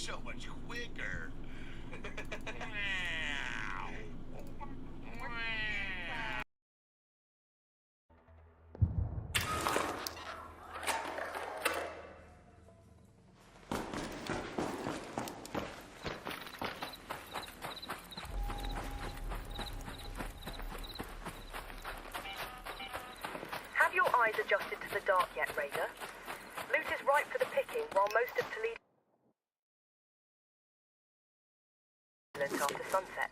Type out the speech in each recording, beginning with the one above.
so much quicker. Have your eyes adjusted to the dark yet, Raider? Loot is ripe for the picking while most of Toledo after sunset.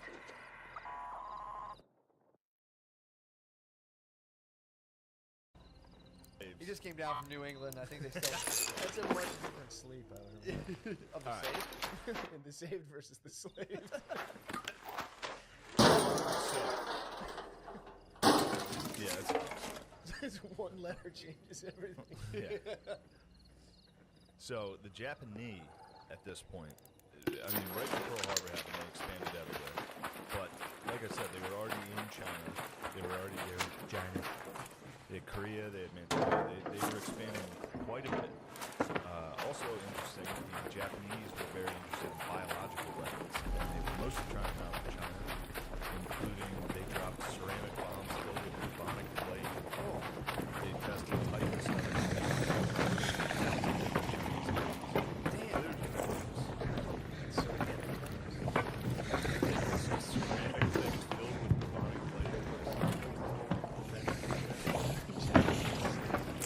He just came down from New England. I think they still. That's a much different sleep, I don't know. Of the Saved? And the saved versus the slaved. Yeah, This one letter changes everything. yeah. So the Japanese, at this point, I mean, right before Pearl Harbor happened, they expanded everywhere. But like I said, they were already in China. They were already there in China. They had Korea. They had Manchuria. They were expanding quite a bit. Also interesting, the Japanese were very interested in biological weapons, and they were mostly trying them out in China, including they dropped ceramic bombs filled with bubonic plague. They tested typhus.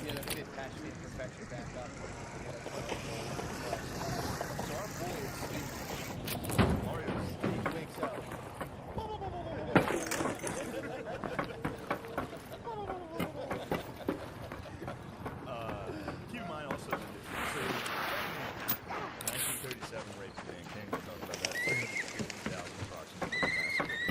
Yeah, that's it. Patch the imperfection back up. So our boy is sleeping. He wakes up. Keep in mind also that so 1937 rape of Dan King, we talked about that, 350,000 approximately massacred.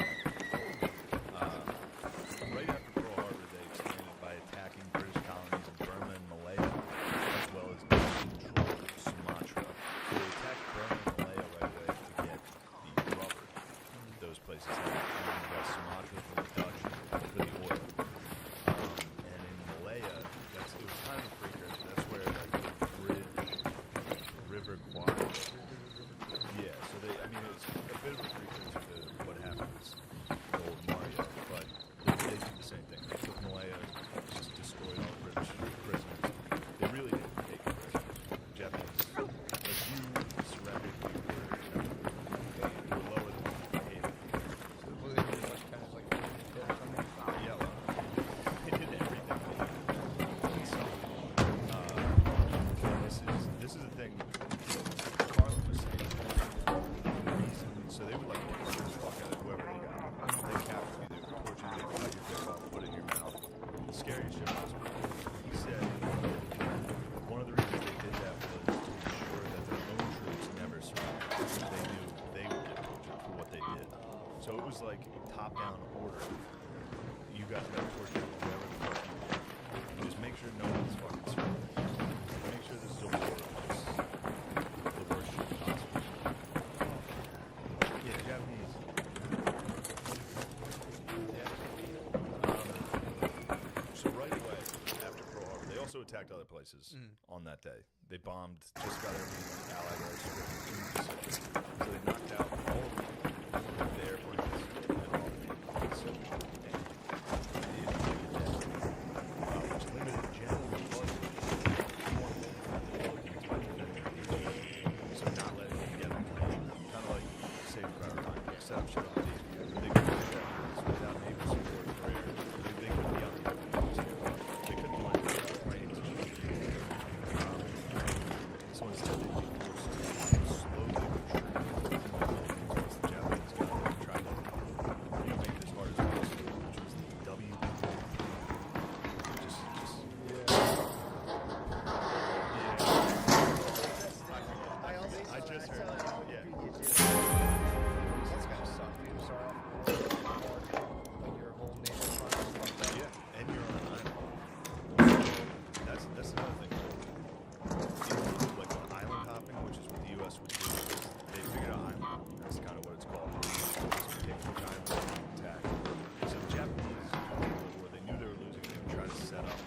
Right after Pearl Harbor, they expanded by attacking British colonies in Burma and Malaya, as well as control Sumatra. So they attacked Burma and Malaya right away to get the rubber. Those places had and Sumatra for the Dutch for the oil. And in Malaya, it was kind of a precursor. That's where like the bridge, River Kwai. Yeah, so I mean, it's a bit of a precursor to what happens in old Mario, but they did the same thing. They took Malaya, just destroyed all British prisoners. They really didn't take the Japanese. If you surrendered, you were lower than Haven. So what do they do? Like, kind of like or something? Yeah, well, they did everything. So, this is the thing. Carlin was saying. The reason, so they would like murder the fuck out of whoever they got. They captured you. They would torture you. They would cut your dick off, put it in your mouth. The scariest shit was. He said one of the reasons they did that was to ensure that their own troops never surrendered. Because they knew they would get tortured for what they did. So it was like top-down order. You guys got to torture whoever the fuck you want. Just make sure no one's fucking surrendered. Make sure this is a war place. The worst shit possible. Yeah, Japanese. So right away, after Pearl Harbor, they also attacked other places on that day. They bombed just about every Allied airstrip in the Pacific. So they knocked out all of the airplanes and all of the Soviet damage. They didn't take it down, which limited general budget. So not letting them get on plane, kind of like Saving Private Ryan, set up shit on the They couldn't do that without naval support for air. They couldn't be on the airplanes. They couldn't land the planes. So instead they were forced to slowly retreat once the Japanese got there and tried to make it as hard as possible, which was the W. Just I just heard that. Yeah. That's kind of suck, dude. Sorry. Like your whole nation front is fucked up. Yeah, and you're on an island. That's another thing. Like island hopping, which is what the U.S. would do. They figured out island hopping. That's kind of what it's called. Take the giant attack. So the Japanese, where they knew they were losing, they would try to set up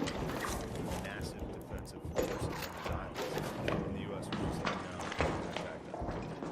massive defensive forces on the islands. And the U.S. was just like, no, we're gonna attack them.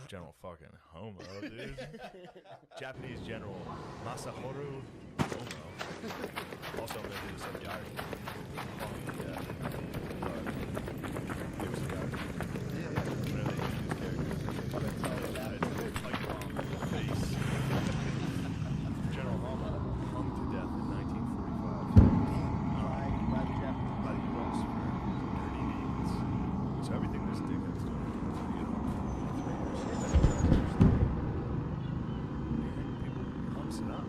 General fucking Homo, dude. Japanese General Masaharu Homo. Also, I'm gonna do this on Gary. It was the guy. Whenever they introduce characters, like face. General Homo hung to death in 1945 By the Japanese. by the U.S. for dirty deeds. So everything this dickhead's doing, you know, people humps it up.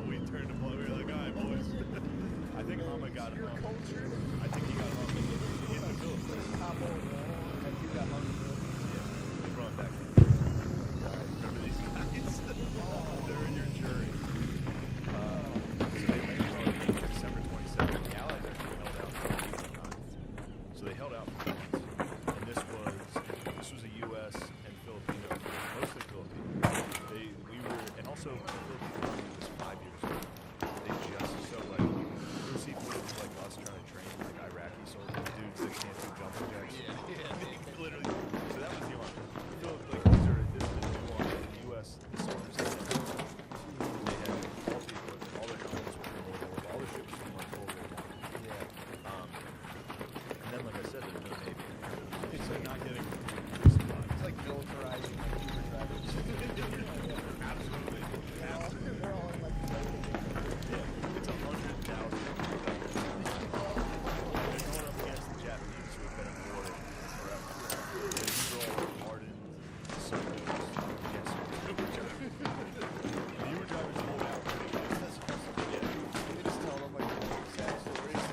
We turned the play. We were like, all right, boys. I think Hama got him. I think he got hung in the Philippines. Top over the wall, and you got hung in the Yeah, they brought him back. Remember these guys? They're in your jury. So they landed on December 27th. The Allies actually held out for 8 months. So they held out for months. And this was a U.S. and Filipino, mostly Filipino. And also the Philippine Army was 5 years old. They just, so like, you see footage like us trying to train like Iraqi soldiers, dudes that can't do jumping jacks. Yeah. Literally. So that was the army. So like this is the new army. The U.S. The soldiers had they had all the equipment, all their helmets were from World War I, all their ships were from like World War I. And then like I said, there's no Navy. It's like not getting It's like militarizing like Uber drivers. absolutely. They're all in like the Yeah, it's 100,000. They're going up against the Japanese who have been at war forever. These are all hardened soldiers against the Uber drivers. The Uber drivers hold out pretty good. Yeah. They just tell them like sad stories.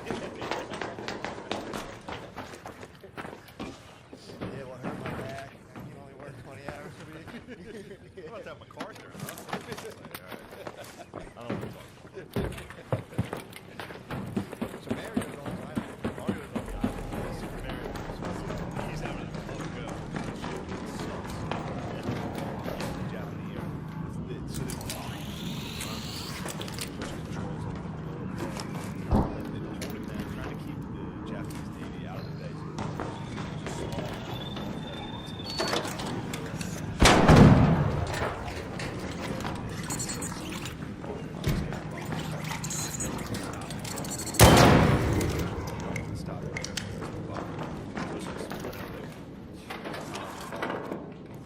Yeah, well, I hurt my back. I can only work 20 hours a week. What about that MacArthur, huh? It's like, all right. I don't know what to talk So Mario's on time. about. Mario's on the island. Super Mario. He's having a full go. It sucks. And the Japanese so they want which controls like the middle of the bay. And they're holding that, trying to keep the Japanese Navy out of the bay. So just small. Stop it.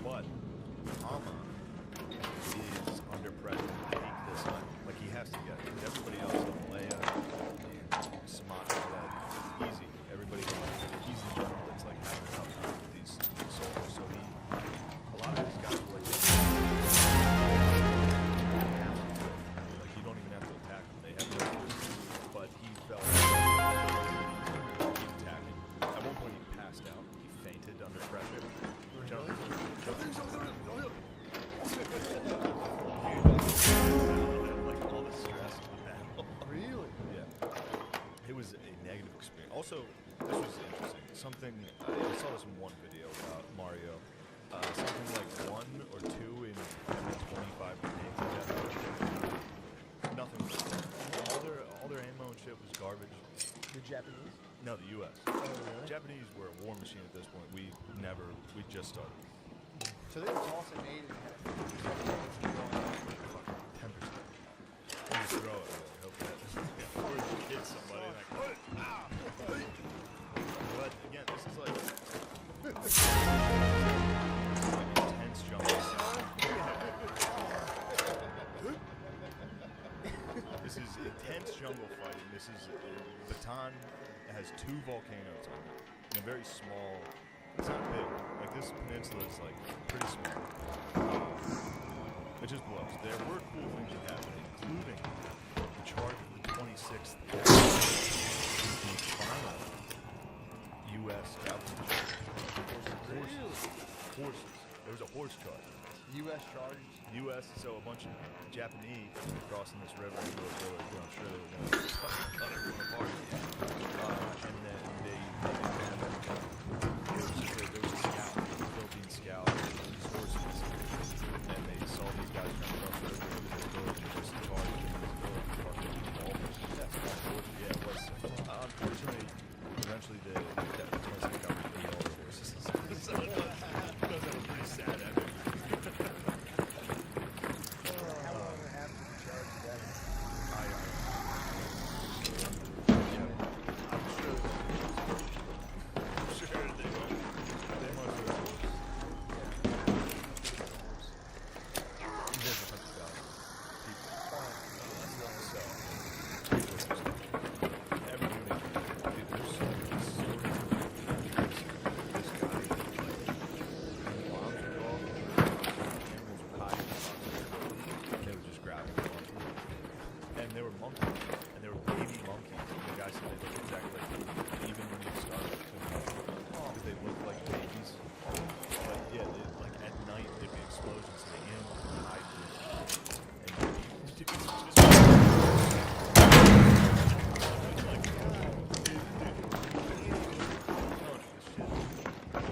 But Hama is under pressure to take this up. Like he has to get it. Everybody else in Malaya, Sumatra, that easy. Everybody else, he's the general that's like having a tough time with these soldiers. So a lot of these guys were like you don't even have to attack them. They have rifles. But he felt attacking. At one point he passed out. He fainted under pressure. Like all the stress of the battle. Really? Yeah. It was a negative experience. Also, this was interesting. Something, I saw this in one video about Mario. Something like 1 or 2 in every 25 grenades. Nothing was there. All their ammo and shit was garbage. The Japanese? No, the U.S. Oh, really? Japanese were a war machine at this point. We just started. So they were tossing aid and had 10%. You just throw it. Really. Hope that or you hit somebody like, but again, this is like intense jumping. This is intense jungle fighting. This is Bataan has 2 volcanoes on it. And a very small. It's not big. Like this peninsula is like pretty small. It just blows. There were cool things that happened, including the charge of the 26th final U.S. cavalry horses. There was a horse charge. U.S. charges. U.S. So a bunch of Japanese crossing this river into a village where I'm sure they were going to cut everyone apart. And then they there was a scout, a Philippine scout, these horses, and they saw these guys trying to cross the river into this village and just charged into this village and fucking all horses. Yeah, it was. Unfortunately, eventually the 26th cavalry ate all the horses. So it was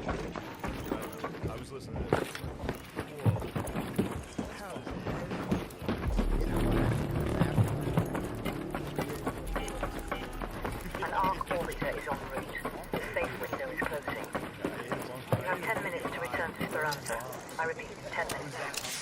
I was listening to this. Whoa. How the hell? You know what? An ARC orbiter is en route. The safe window is closing. You have 10 minutes to return to Speranza. I repeat, 10 minutes.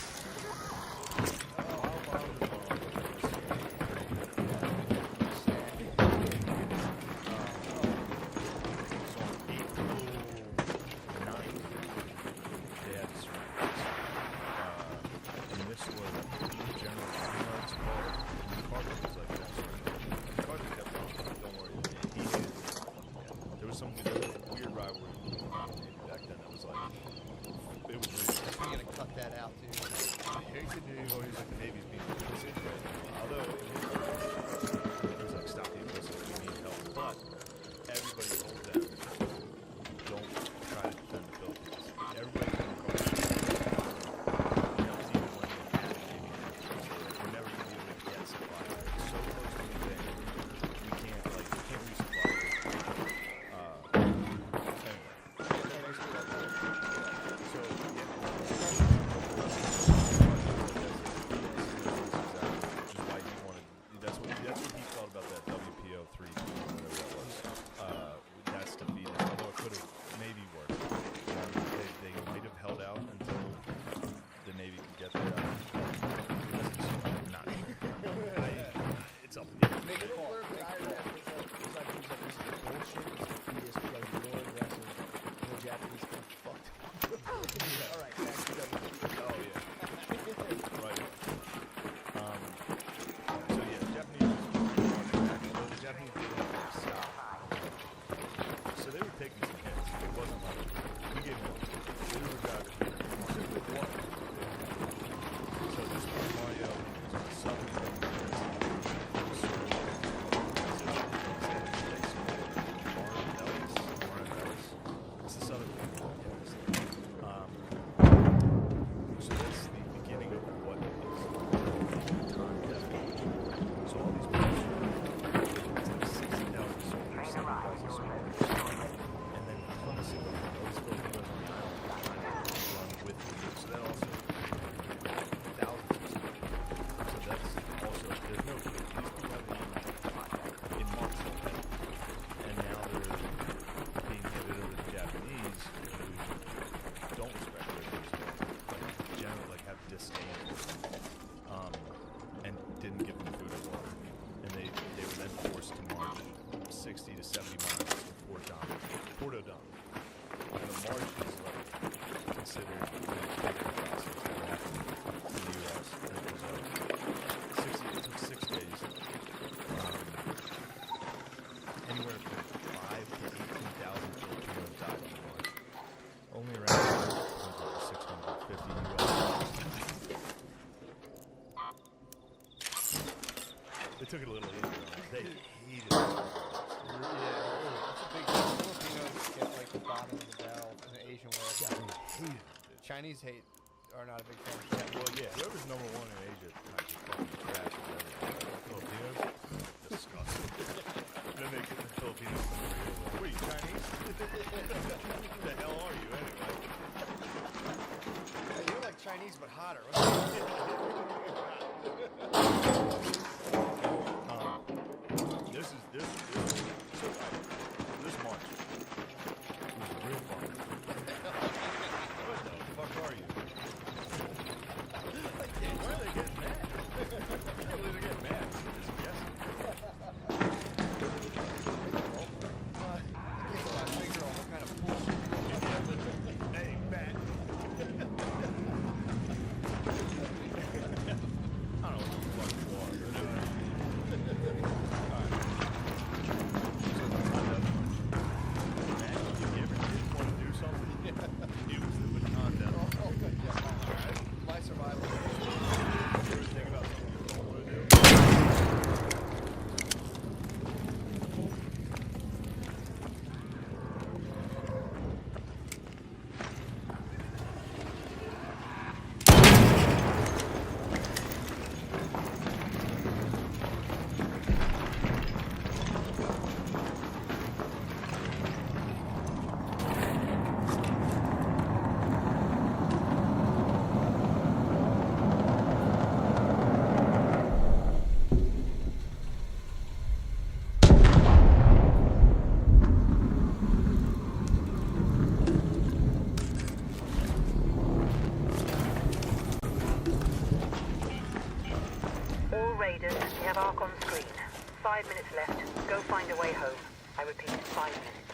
They took it a little easier. They hated it. It's a big deal. Filipinos get like the bottom of the barrel in the Asian world. Yeah, they hated it. Chinese are not a big fan of Japanese. Well, yeah, whoever's number one in Asia kind of fucking trash. Filipinos, disgusting. Then they get the Filipinos. What are you, Chinese? Who the hell are you anyway? Hey, you're like Chinese but hotter. This March was real fun. What the fuck are you? Why are they getting mad? I can't believe they're getting mad. I'm just guessing. What kind of 5 minutes left. Go find a way home. I repeat, 5 minutes.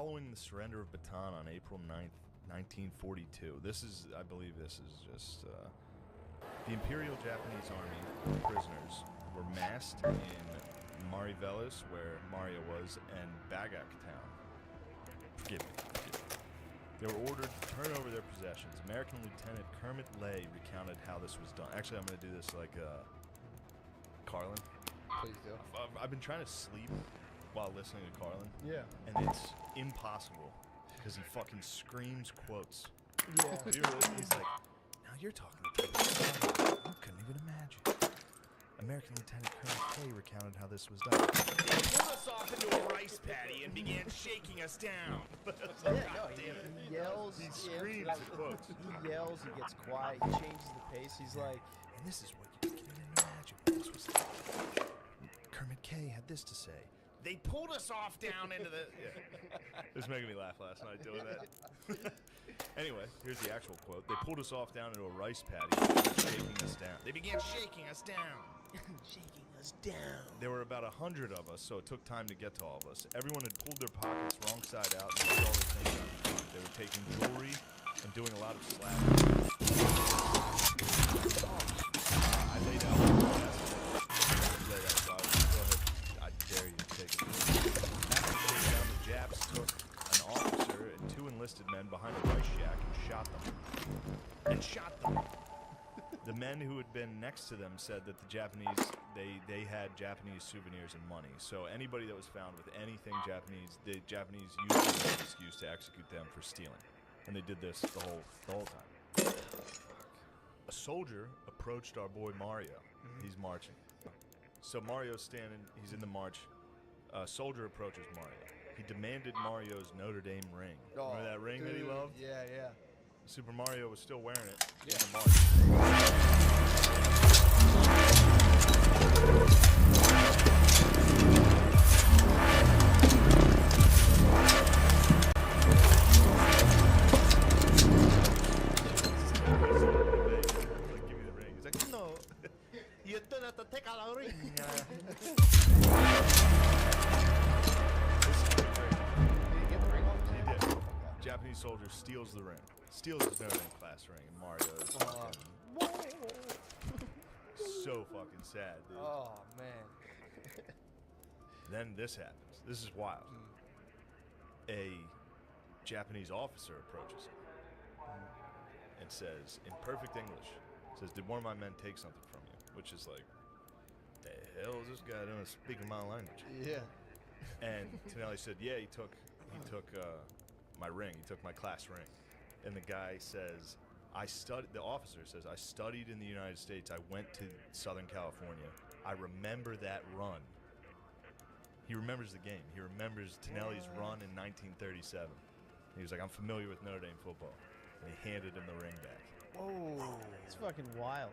following the surrender of Bataan on April 9th, 1942. I believe this is just, the Imperial Japanese Army prisoners were massed in Mariveles, where Mario was, and Bagak town. Forgive me. They were ordered to turn over their possessions. American Lieutenant Kermit Lay recounted how this was done. Actually, I'm going to do this like Carlin. Please do. I've been trying to sleep while listening to Carlin, Yeah. and it's impossible because he fucking screams quotes. Yeah. He's like, now you're talking the type of stuff you couldn't even imagine. American Lieutenant Colonel K recounted how this was done. They pulled us off into a rice paddy and began shaking us down. He yells. He screams at quotes. He yells. He gets quiet. He changes the pace. He's like, And this is what you can't even imagine what this was like. Kermit K had this to say. They pulled us off down into the... Yeah. It was making me laugh last night doing that. Anyway, here's the actual quote. They pulled us off down into a rice paddy, shaking us down. They began shaking us down. shaking us down. There were about 100 of us, so it took time to get to all of us. Everyone had pulled their pockets wrong side out and put all their things on the front. They were taking jewelry and doing a lot of slapping. I laid out my desk. Lay that aside. Go ahead. I dare you to take it. After they taken down, the Japs took an officer and 2 enlisted men behind a rice shack and shot them. The men who had been next to them said that the Japanese, they had Japanese souvenirs and money. So anybody that was found with anything Japanese, the Japanese used it as an excuse to execute them for stealing. And they did this the whole time. A soldier approached our boy Mario. He's marching. So Mario's standing, he's in the march. A soldier approaches Mario. He demanded Mario's Notre Dame ring. Remember that ring that he loved? Yeah, yeah. Super Mario was still wearing it in Yeah. the march. Like, give me the ring. He's like, no, you don't have to take out the ring. Did he get the ring off? He did. Japanese soldier steals the ring. Steals his Notre Dame class ring, and Mario is fucking so fucking sad, dude. Oh man. Then this happens. This is wild. A Japanese officer approaches him and says, in perfect English, says, "Did one of my men take something from you?" Which is like, the hell is this guy doing speaking my language? Yeah. And Tonelli said, yeah, he took my ring. He took my class ring. And the guy says, the officer says, I studied in the United States. I went to Southern California. I remember that run. He remembers the game. He remembers Tonelli's run in 1937. He was like, I'm familiar with Notre Dame football. And he handed him the ring back. Whoa. It's fucking wild.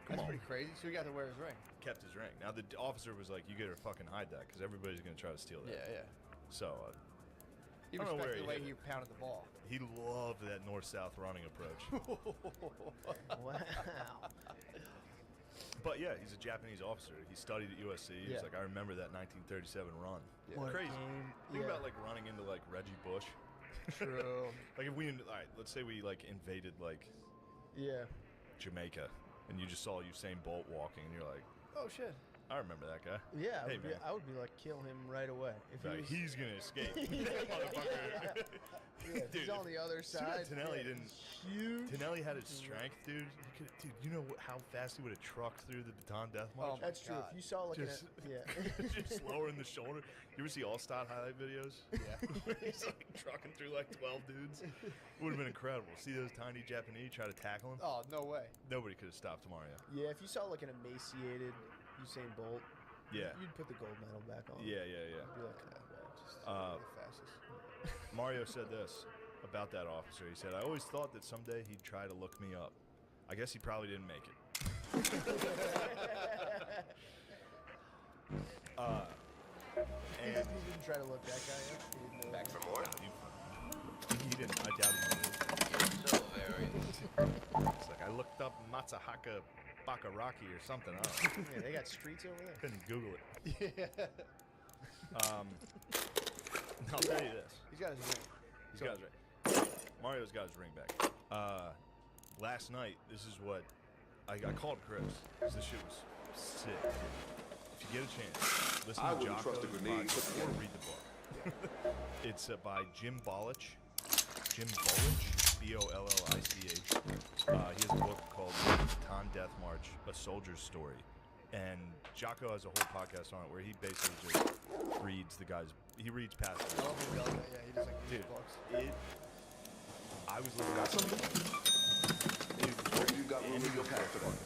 That's on. pretty crazy. So he got to wear his ring. Kept his ring. Now the officer was like, you gotta fucking hide that because everybody's gonna try to steal that. Yeah, yeah. So He I don't know where respected the way he he pounded the ball. he loved that north-south running approach. Wow. But yeah, he's a Japanese officer. He studied at USC. He's Yeah. like, I remember that 1937 run. Yeah. What a Crazy. game. Think Yeah. about like running into like Reggie Bush. True. Like if we, all right, let's say we like invaded like Yeah. Jamaica, and you just saw Usain Bolt walking, and you're like, Oh shit. I remember that guy. Yeah, Hey, man. I would be like, kill him right away. If Like, he was, he's gonna escape, Yeah. motherfucker. yeah, if Dude, he's on the other see what side. Tonelli yeah, didn't- Huge. Tonelli had his strength, dude. Dude, you know how fast he would have trucked through the Bataan Death Oh March? my That's true. God. If you saw like Just- yeah. Just lowering the shoulder. You ever see All-Star highlight videos? Yeah. Where he's like trucking through like 12 dudes. It would have been incredible. See those tiny Japanese try to tackle him? Oh, no way. Nobody could have stopped Mario. Yeah, if you saw like an emaciated Usain Bolt, Yeah. you'd put the gold medal back on. Yeah, yeah, yeah. You'd be like, oh, man, just The fastest. Mario said this about that officer. He said, I always thought that someday he'd try to look me up. I guess he probably didn't make it. he And didn't try to look that guy up. He didn't know. Back for more? he didn't. I doubt he did. So very. It's like I looked up Matsahaka Bakaraki or something. I don't know. Yeah, they got streets over there. Couldn't Google it. I'll tell you this. He's got his ring. He's got his ring. Mario's got his ring back. Last night, this is what I called Chris because this shit was sick. If you get a chance, listen to Jocko's podcast or read the book. It's by Jim Bollich. Jim Bollich, B-O-L-L-I-C-H. He has a book called Teton Death March: A Soldier's Story. And Jocko has a whole podcast on it where he basically just reads the guy's. He reads past I it. love when he does that. Yeah, he just like Dude, reads books. I was looking at something. Dude, You got room in your pack for that.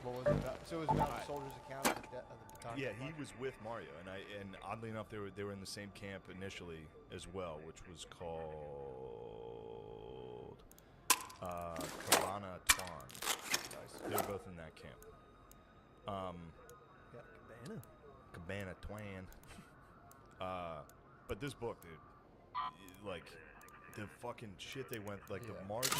What was it about? So it was about the soldier's account of the baton. Yeah, he was with Mario, and oddly enough, they were in the same camp initially as well, which was called Cabana Twan. They were both in that camp. Yeah, Cabana. Cabana Twan. But this book, dude, like the fucking shit they went, like the margin.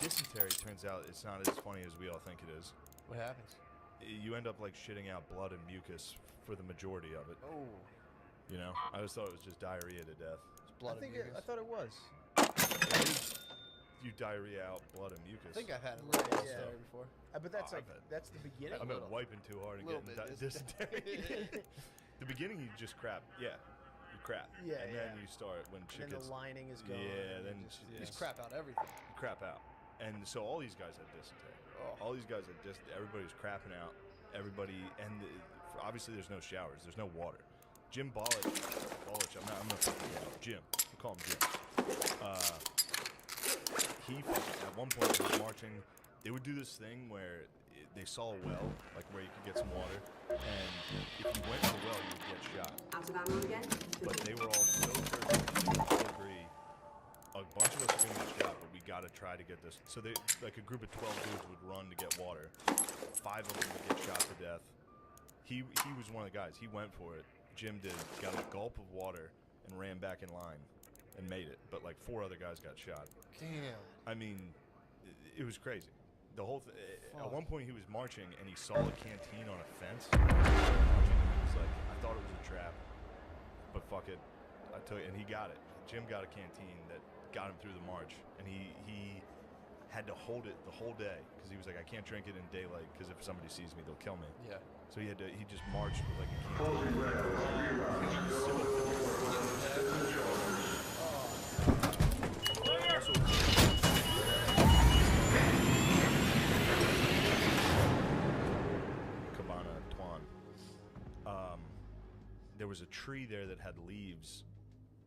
Dysentery turns out it's not as funny as we all think it is. What happens? You end up like shitting out blood and mucus for the majority of it. Oh, You know, I just thought it was just diarrhea to death. it's blood and mucus. I thought it was. You diarrhea out blood and mucus. I think I've had a Right, little yeah. dysentery before. But that's Oh, like I've had- that's the beginning. I've been wiping too hard and Little getting bit dysentery. The beginning, you just crap. Yeah, you crap. Yeah, and then yeah. you start when And shit then gets the lining is gone. Yeah, and then you just, You just crap out everything. you crap out. And so all these guys had dysentery. Oh. All these guys had everybody's crapping out. Everybody, and obviously there's no showers. There's no water. Jim Bollich, I'm gonna fucking call him Jim. We'll call him Jim. He at one point was marching. They would do this thing where they saw a well, like where you could get some water, and if you went to the well, you would get shot. Out of ammo again? But they were all so thirsty to a degree. A bunch of us are gonna get shot, but we gotta try to get this. So they, like a group of 12 dudes would run to get water. 5 of them would get shot to death. He was one of the guys. He went for it. Jim did. Got a gulp of water and ran back in line and made it. But like 4 other guys got shot. Damn. I mean, it was crazy. The whole at one point he was marching and he saw a canteen on a fence. He was like, I thought it was a trap, but fuck it, I took it, and he got it. Jim got a canteen that got him through the march, and he had to hold it the whole day because he was like, I can't drink it in daylight because if somebody sees me, they'll kill me. Yeah. So he just marched with like a canteen. Cabana Twan. There was a tree there that had leaves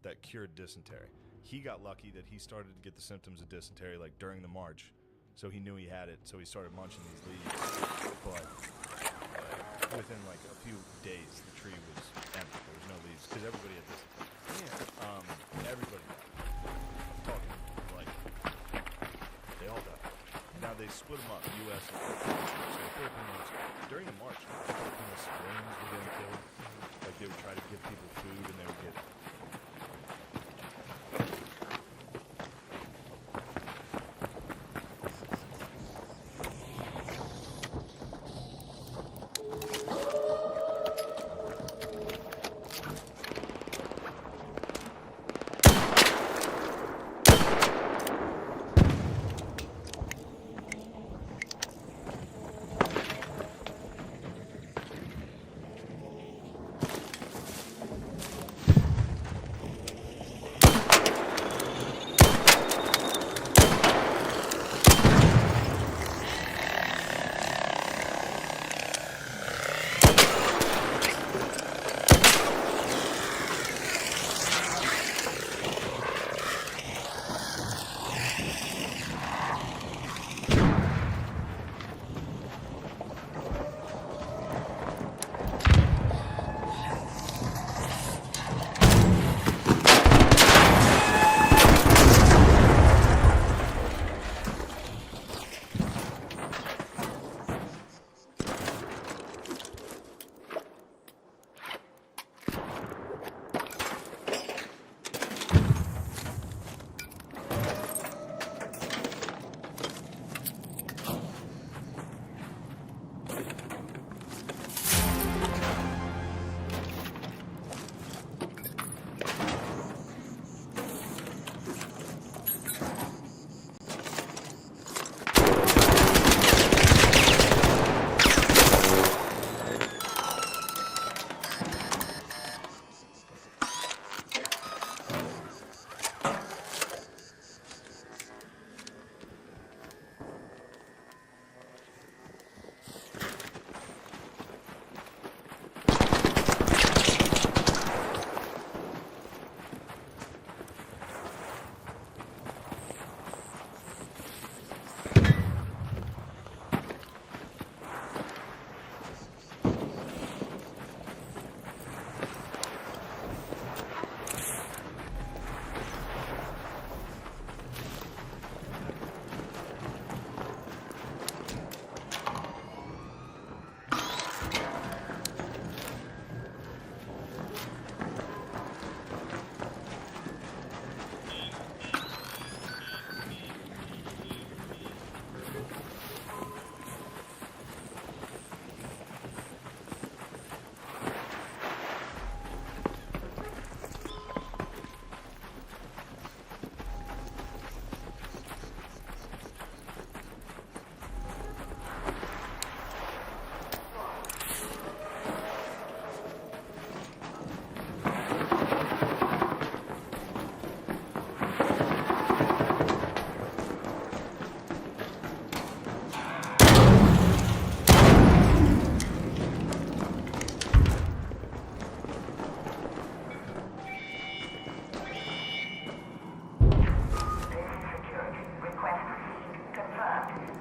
that cured dysentery. He got lucky that he started to get the symptoms of dysentery like during the march, so he knew he had it, so he started munching these leaves. But within like a few days, the tree was empty. There was no leaves because everybody had dysentery. Everybody died. I'm talking like they all died. Now they split them up, U.S. and Philippines. So the Filipinos, during the march, the Filipino civilians were getting killed. Like they would try to give people food and they would get.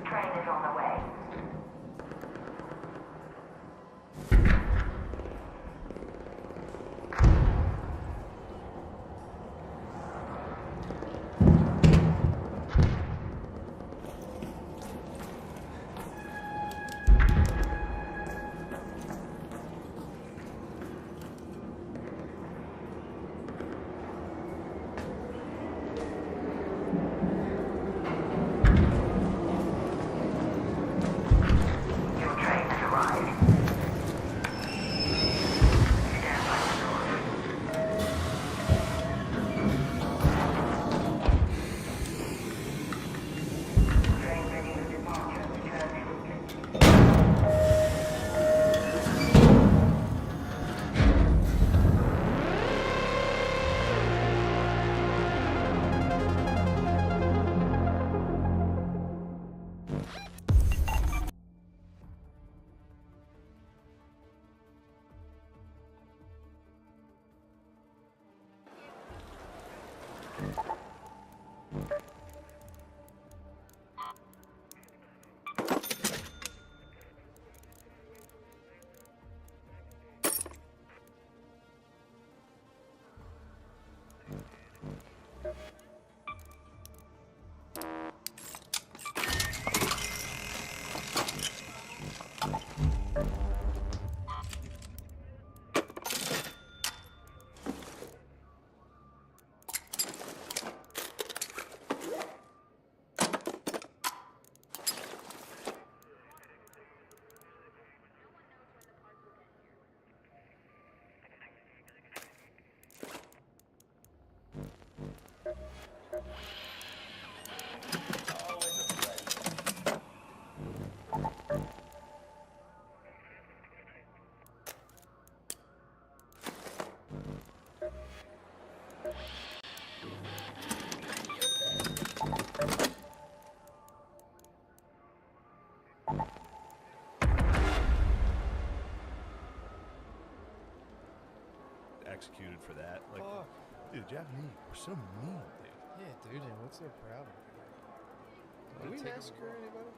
Train is on the way. Your train has arrived. Stand by the doors. Train ready for departure. Return shortly. Executed for that. Like, Fuck. dude, Japanese, we're so mean, dude. Yeah, dude, and what's their problem? Did we take massacre anybody?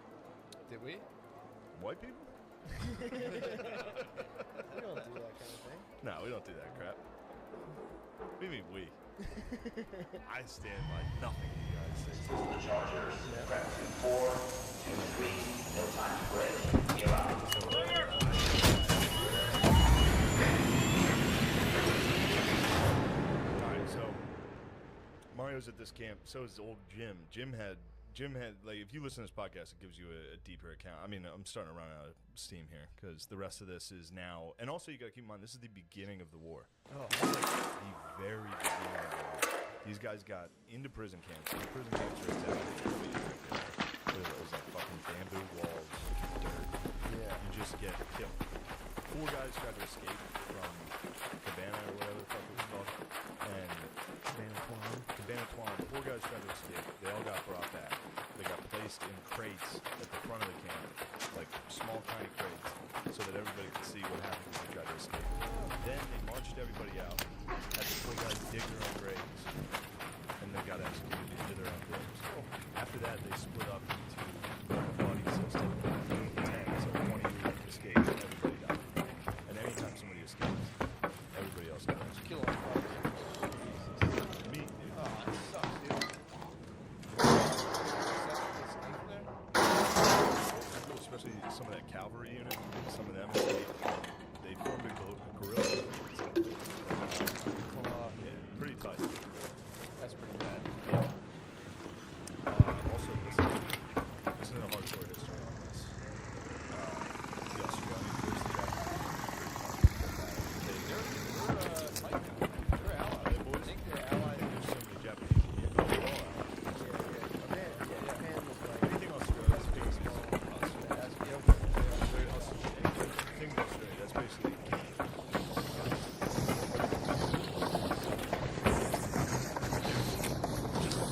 Did we? White people? We don't do that kind of thing. No, we don't do that crap. What do you mean we? I stand by nothing in the United States. Alright, so Mario's at this camp. So is old Jim. Jim had like, if you listen to this podcast, it gives you a deeper account. I mean, I'm starting to run out of steam here because the rest of this is now, and also you got to keep in mind this is the beginning of the war. Oh, This is like the very beginning of the war. These guys got into prison camps. And the prison camps are exactly what you think they are. It was like fucking bamboo walls, dirt. yeah. You just get killed. 4 guys tried to escape from Cabana or whatever the fuck it was called. And Cabana Tuan. 4 guys tried to escape. They all got brought back. They got placed in crates at the front of the camp, like small tiny crates, so that everybody could see what happened if they tried to escape. Then they marched everybody out, had the 4 guys dig their own graves, and they got executed into their own graves. After that, they split up into body system, 10, so 20 escaped, and everybody died. And anytime somebody escapes, everybody else got executed. Kill all the Me, dude. Oh, that sucks, dude. Especially some of that cavalry unit, some of them they formed a guerrilla. Yeah, pretty tight. That's pretty bad. Also, this is a hardcore history on this. The Australians versus the Japanese. They're allies. They boys, I think they're allies. there's some of the Japanese in here. They're all allies. Japan was like, Anything Australia is basically us. Things Australia, that's basically just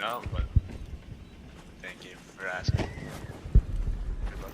No, but thank you for asking. Good luck.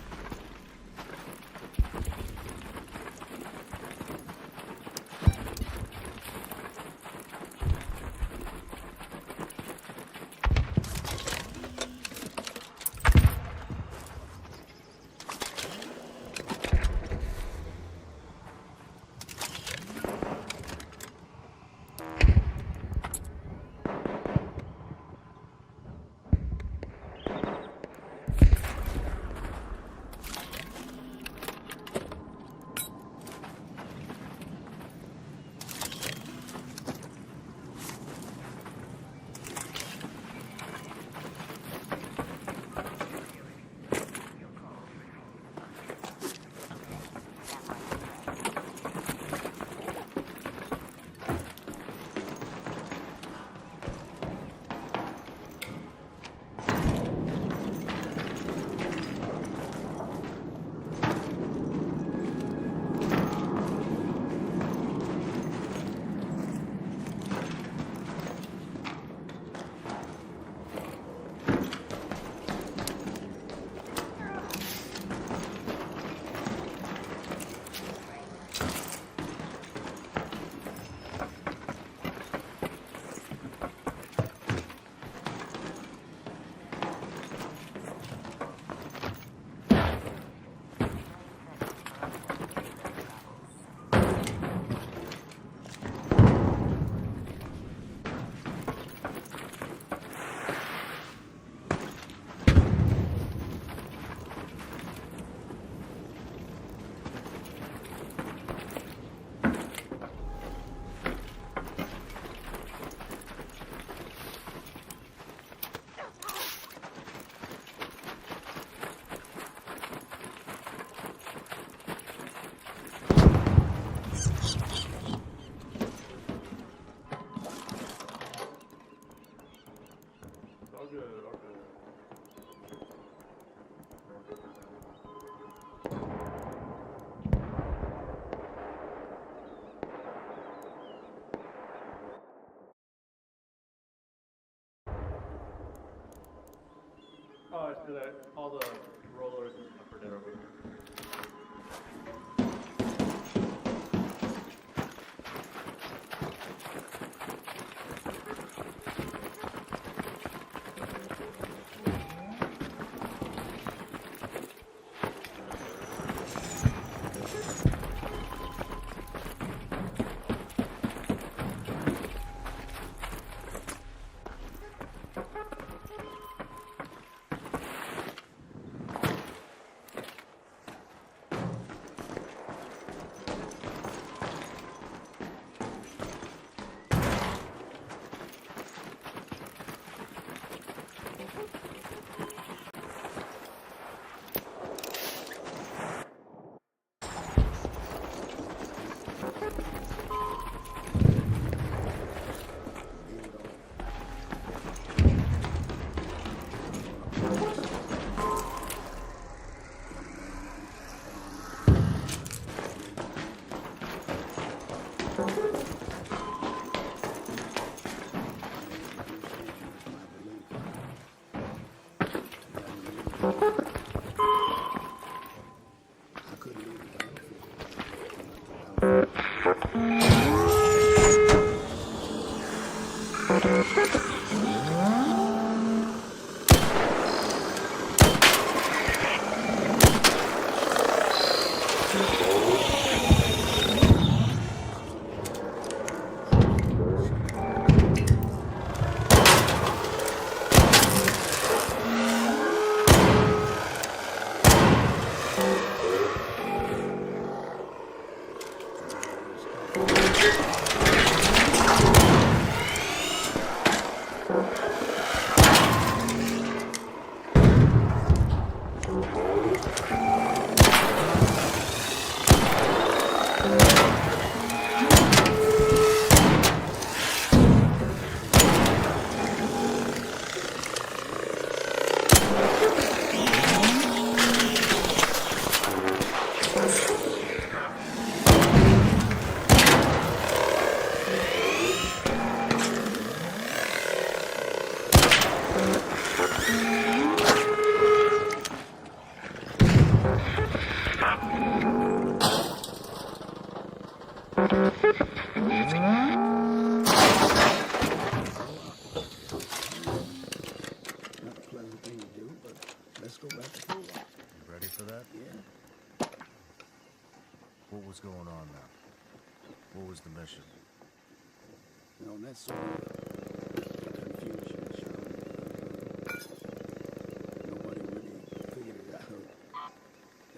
all the rollers and stuff are dead over there. Not a pleasant thing to do, but let's go back to Fort Rock. You ready for that? Yeah. What was going on now? What was the mission? You know, that's sort of confusion, Sean. Nobody really figured it out,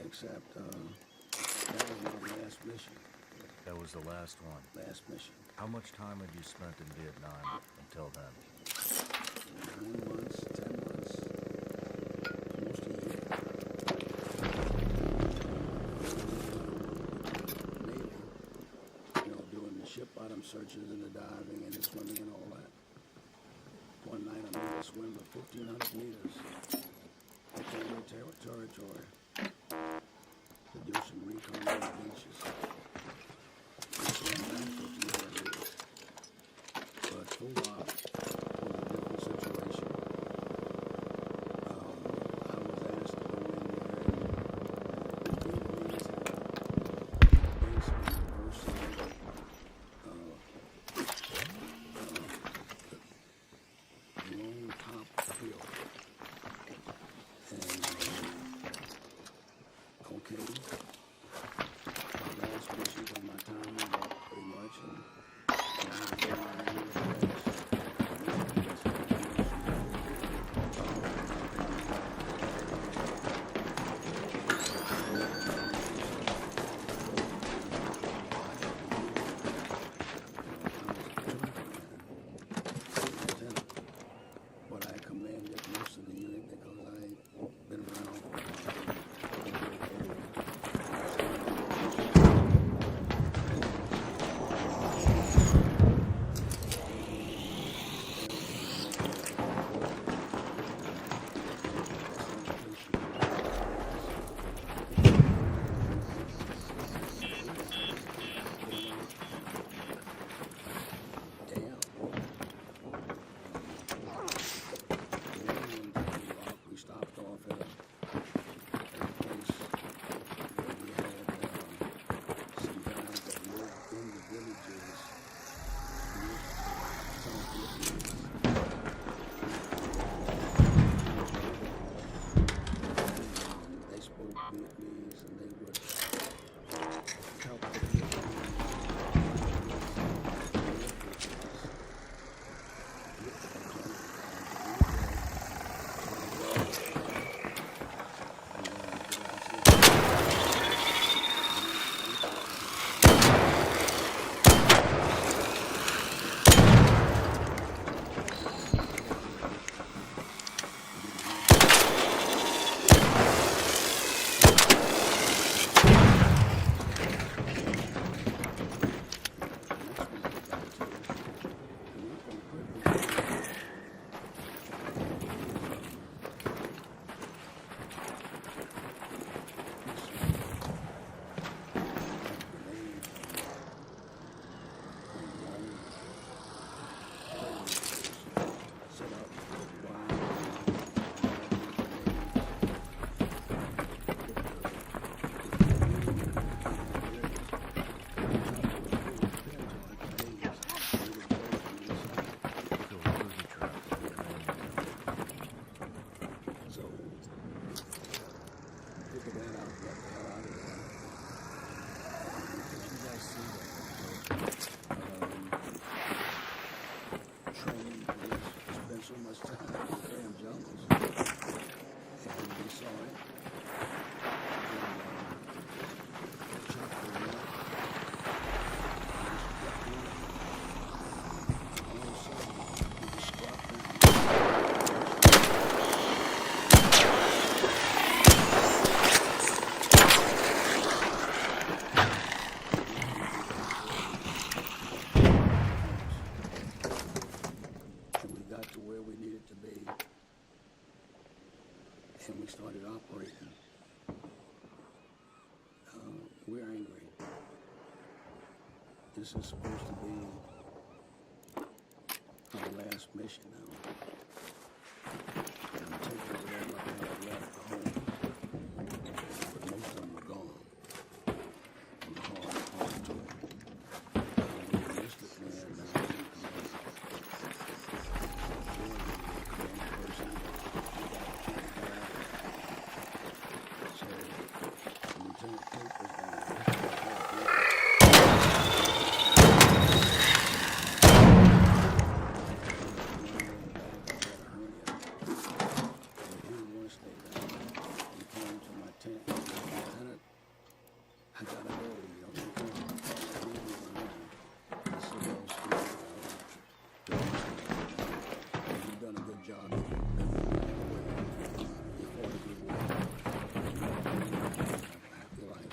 except that was my last mission. That was the last one. Last mission. How much time had you spent in Vietnam until then? 9 months, 10 months, almost a year. Navy, you know, doing the ship bottom searches and the diving and the swimming and all that. One night I made a swim of 1,500 meters into enemy territory to do some recon on the beaches. We swam back 1,500 meters. But Fort Rock was a different situation. I was asked to go in there and be the military base on the first side Lone Top Hill. And, okay, This is supposed to be our last mission now. I'm taking whatever I had left home. But most of them are gone. On the hard tour. I gotta go, you know. You've done a good job. Happy life.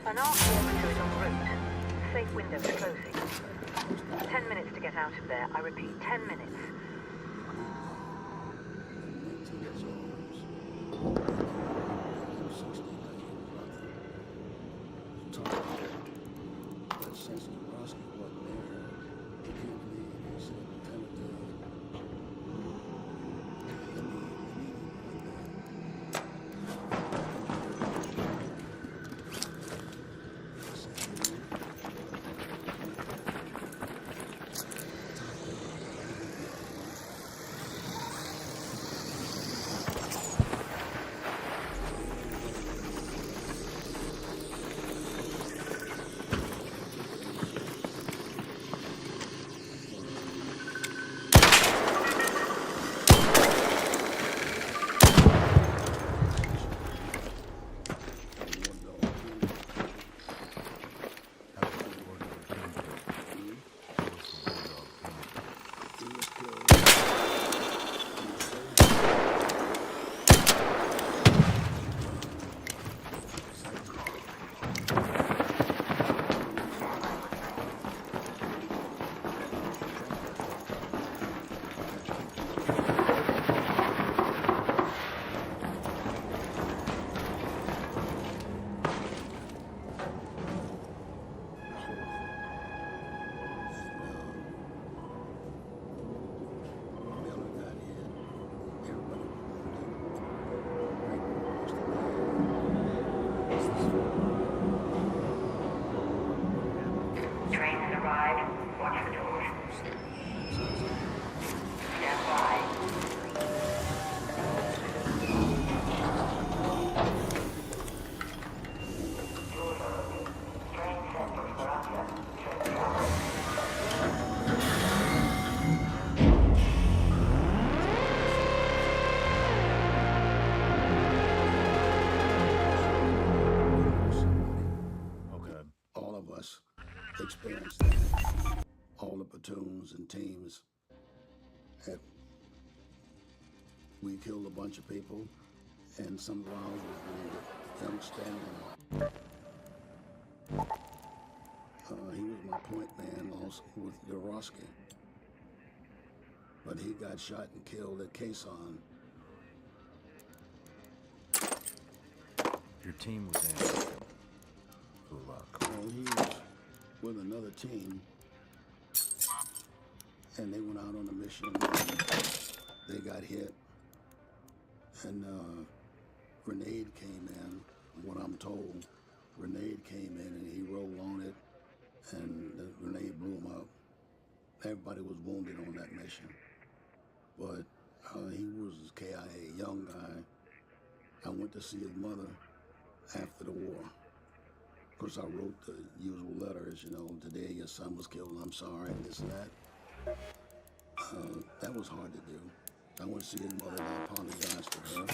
An arc officer is en route. Safe window is closing. 10 minutes to get out of there. I repeat, 10 minutes. Train has arrived. Watch the doors. Stand by. Train set for Esperanza. Okay. All of us experienced that. All the platoons and teams. We killed a bunch of people, and some of ours were wounded. They understand. He was my point man also with Yaroski. But he got shot and killed at Quezon. Your team was in Gulag. Well, he was with another team, and they went out on a mission, and they got hit, and grenade came in, what I'm told. Grenade came in, and he rolled on it, and the grenade blew him up. Everybody was wounded on that mission, but he was KIA, a young guy. I went to see his mother after the war. Of course, I wrote the usual letters, you know, today your son was killed, and I'm sorry, and this and that. That was hard to do. I went to see his mother, and I apologized to her.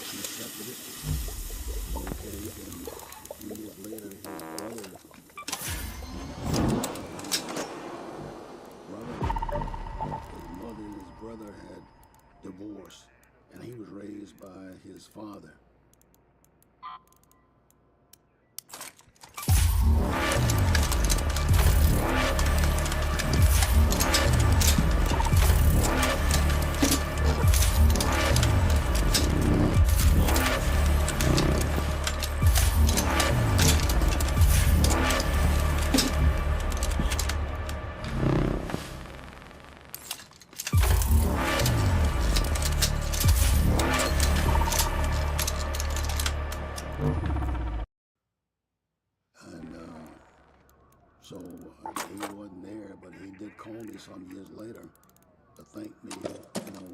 She accepted it. Okay, and a few years later, his mother and his brother had divorced, and he was raised by his father. So he wasn't there, but he did call me some years later to thank me, you know,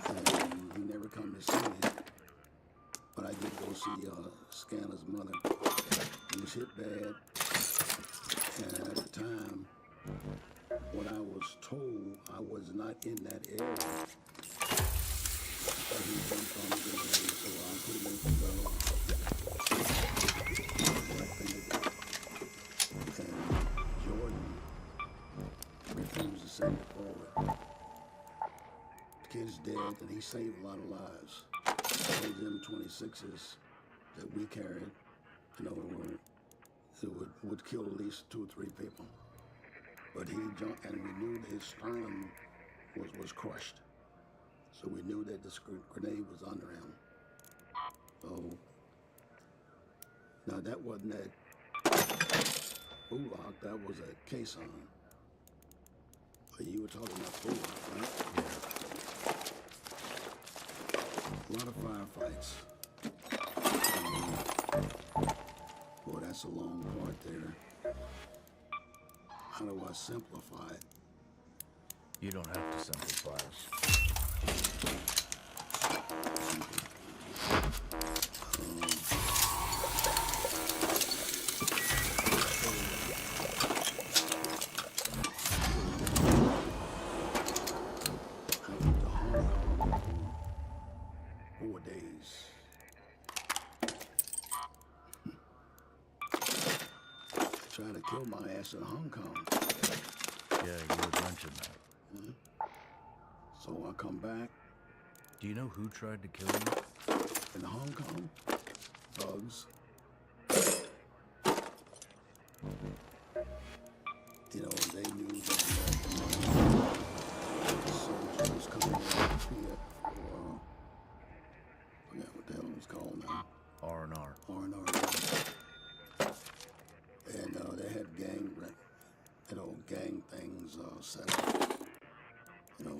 and he never come to see me. But I did go see Scanner's mother. He was hit bad, and at the time, what I was told, I was not in that area. But he jumped on the grenade, so I put him in the barrel. And Jordan refused to send it forward. The kid's dead, and he saved a lot of lives. Those M26s that we carried, you know, it would kill at least 2 or 3 people. But he jumped, and we knew that his sternum was crushed. So we knew that this grenade was under him. So, now that wasn't at Gulag, that was at Quezon. But you were talking about Gulag, right? Yeah. A lot of firefights. Boy, that's a long part there. How do I simplify it? You don't have to simplify it. Trying to kill my ass in Hong Kong. Yeah, you had mentioned that. So I come back. Do you know who tried to kill you? In Hong Kong, thugs. You know, they knew that the soldiers was coming out here for, I forgot what the hell it was called now. R&R. R&R. And they had gang things set up. You know,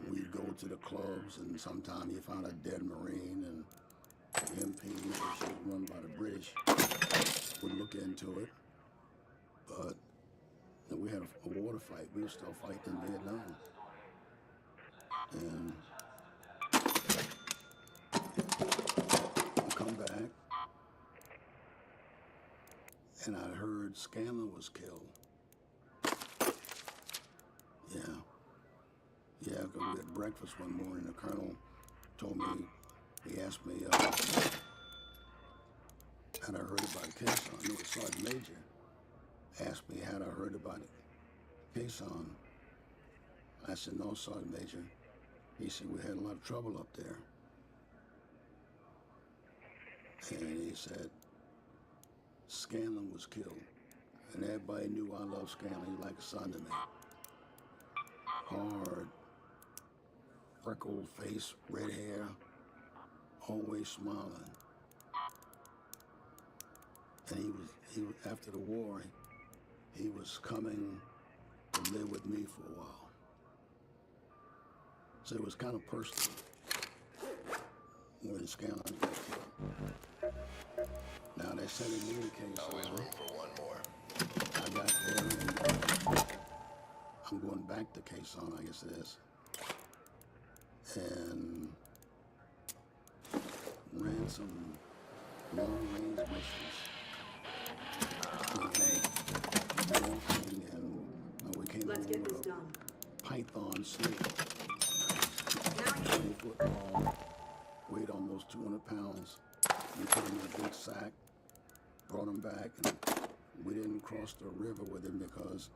we'd go to the clubs, and sometimes you found a dead Marine, and the MP, which was run by the British, would look into it. But you know, we had a water fight. We were still fighting in Vietnam. And I come back, and I heard Scanlon was killed. Yeah, because we had breakfast one morning. The colonel told me, he asked me, had I heard about Quezon? I knew it Sergeant Major. Asked me, had I heard about Quezon? I said, no, Sergeant Major. He said, we had a lot of trouble up there. And he said, Scanlon was killed. And everybody knew I loved Scanlon. He was like a son to me. Hard, freckled face, red hair, always smiling. And he was after the war, he was coming to live with me for a while. So it was kind of personal when Scanlon got killed. Now they're sending me the case. Always room for one more. I got there and I'm going back to Quezon, I guess it is. And ran some long-range missions. And we came Let's over get this with a done. python snake. 20 foot long, weighed almost 200 pounds. We put him in a big sack, brought him back, and we didn't cross the river with him because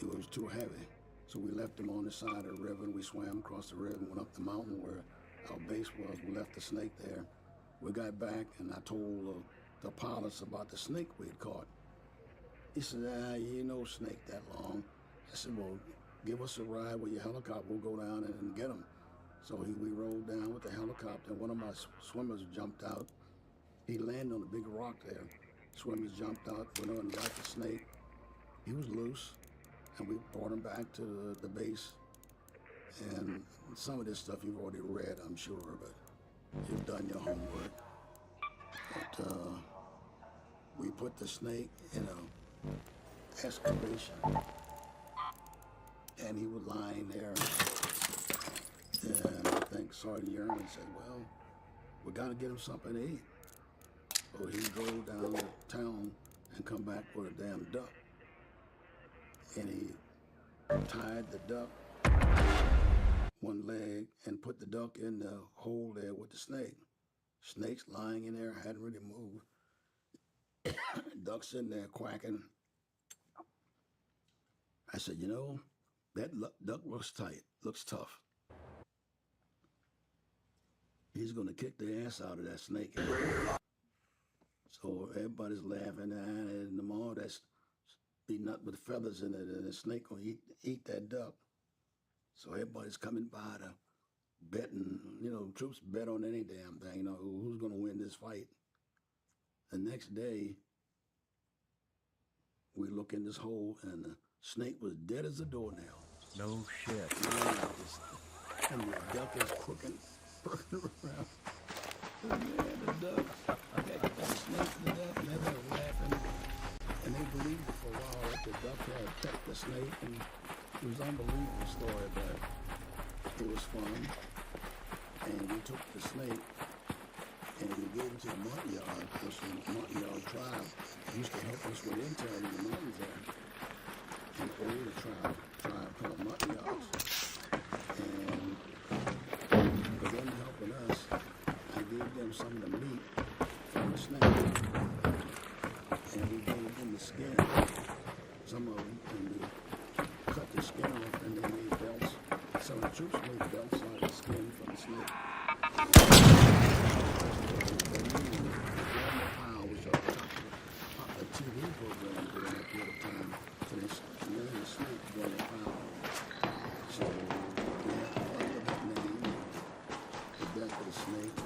it was too heavy. So we left him on the side of the river, and we swam across the river and went up the mountain where our base was. We left the snake there. We got back, and I told the pilots about the snake we'd caught. He said, you ain't no snake that long. I said, well, give us a ride with your helicopter. We'll go down and get him. So we rolled down with the helicopter, and one of my swimmers jumped out. He landed on a big rock there. Swimmers jumped out, went on and got the snake. He was loose, and we brought him back to the base. And some of this stuff you've already read, I'm sure, but you've done your homework. But we put the snake in an excavation, and he was lying there. And I think Sergeant Yerman said, well, we got to get him something to eat. So he drove down to town and come back with a damn duck. And he tied the duck one leg and put the duck in the hole there with the snake. Snake's lying in there, hadn't really moved. Duck's in there quacking. I said, you know, that duck looks tight, looks tough. He's going to kick the ass out of that snake. So everybody's laughing, and the more that's beating up with feathers in it, and the snake going to eat that duck. So everybody's coming by to betting, you know, troops bet on any damn thing, you know, who's going to win this fight. The next day, we look in this hole, and the snake was dead as a doornail. No shit. And the duck is crooked around. Yeah, the duck, that snake to death, and they were laughing. And they believed it for a while that the duck had attacked the snake, and it was an unbelievable story, but it was fun. And we took the snake and we gave it to the Montagnard, because the Montagnard tribe used to help us with intel in the mountains there. An older tribe called Montagnards. And for them helping us, I gave them some of the meat from the snake. And we gave them the skin, some of them, and we cut the skin off and they made belts. Some of the troops made belts out of the skin from the snake. Was a TV program during that period of time. So they named the snake Gordon Powell. So we had to follow that name, the death of the snake.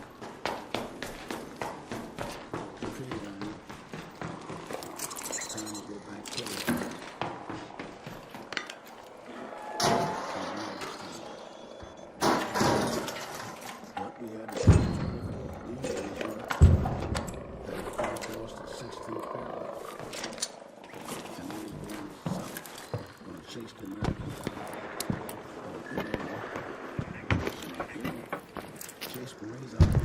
Time to go back to it. But we had to across the 16th parallel. And we were going south, going to chase the Americans out. Chase Marines out there.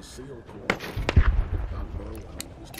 SEAL Corps, Don Burwell, he's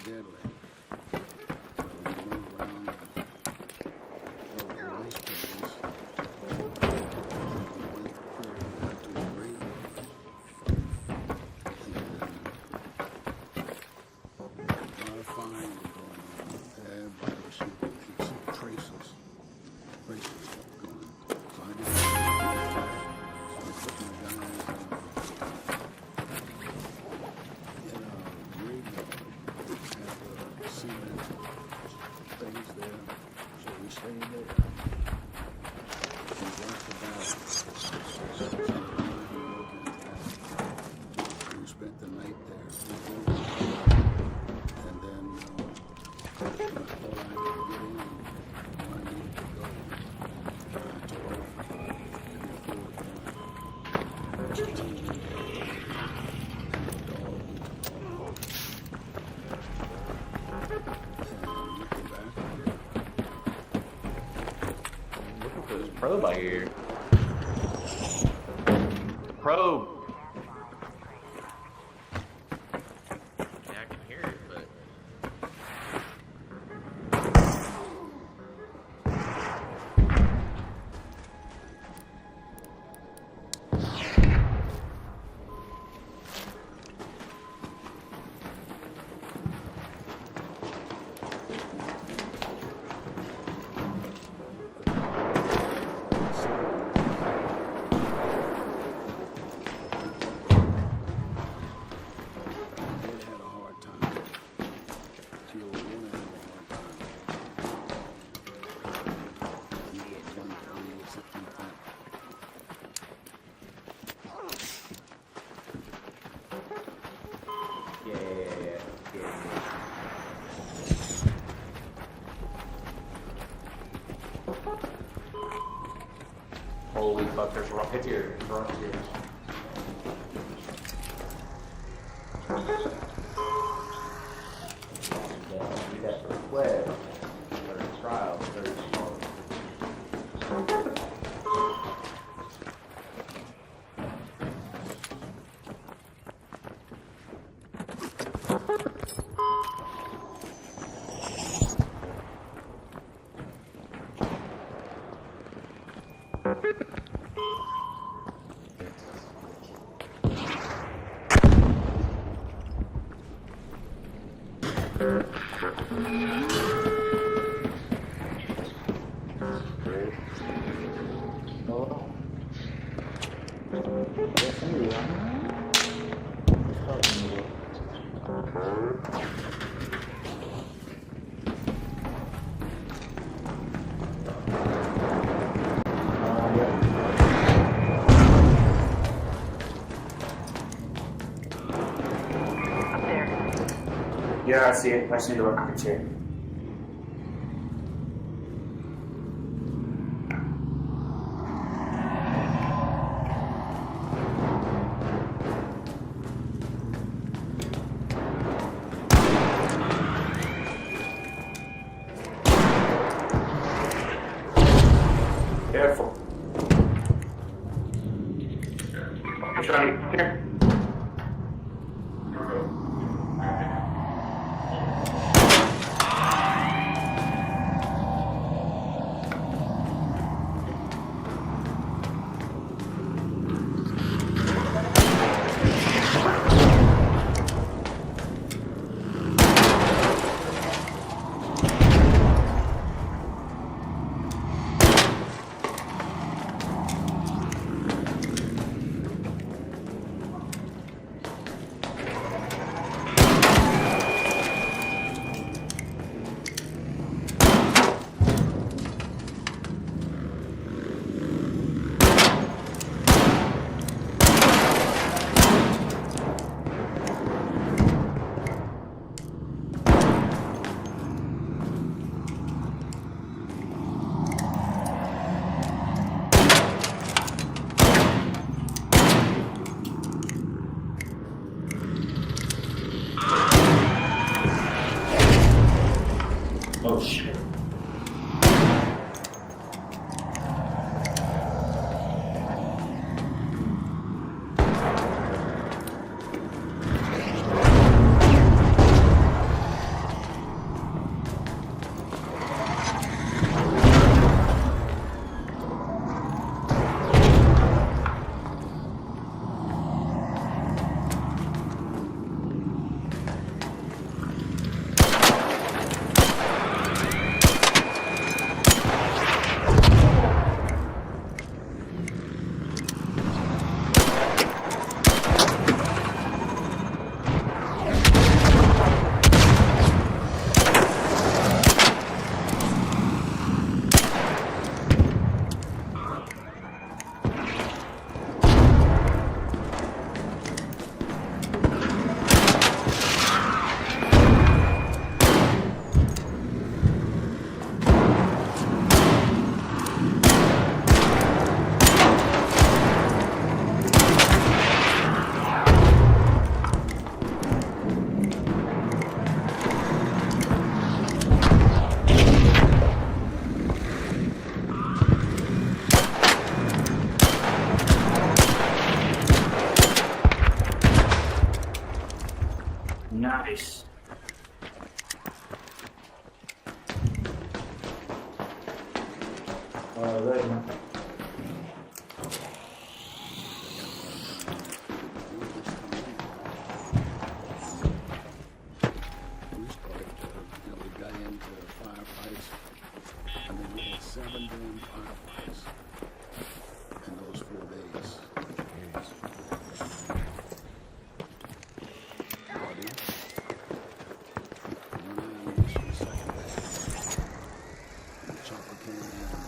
deadly. So we went around and the ice creams. Went to the grave. A lot of flying was going on. Everybody was shooting. You could see traces going. So I just put my guys in a graveyard at the cement things there. So we stayed there. We watched about 7 we spent the night there. And then I thought I could get in when I needed to go. I took off Looking for this probe I hear. Probe! Yeah, I can hear it, but... It had a hard time. She was one had a hard time. He was 130 or something like that. Yeah. Holy fuck, there's rockets here. There's rockets here. Yeah, we got the web. There's trials. There's Up there. Yeah, I see it. I see the rockets here. Careful. Johnny, here. Oh shit. We started, we got into firefights. I mean, we had 7 damn firefights in those 4 days. Buddy. One ammunition, second day. The chopper came in and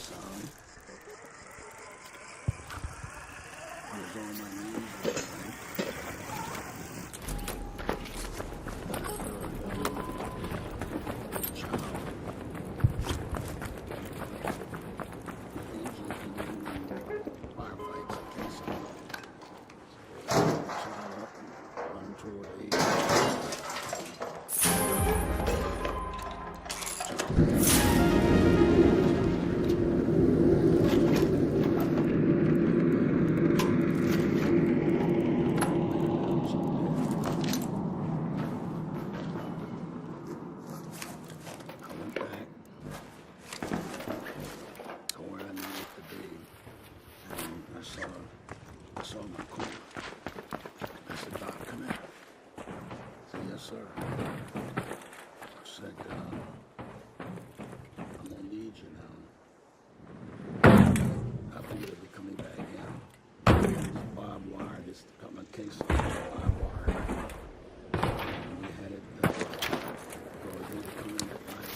son. I was on my knees last night. I saw my corner. I said, Doc, come here. I said, yes, sir. I said, I'm gonna need you now. I think you'll be coming back in. Barbed wire, just cut my case off barbed wire. And we had it, go ahead and come in at night.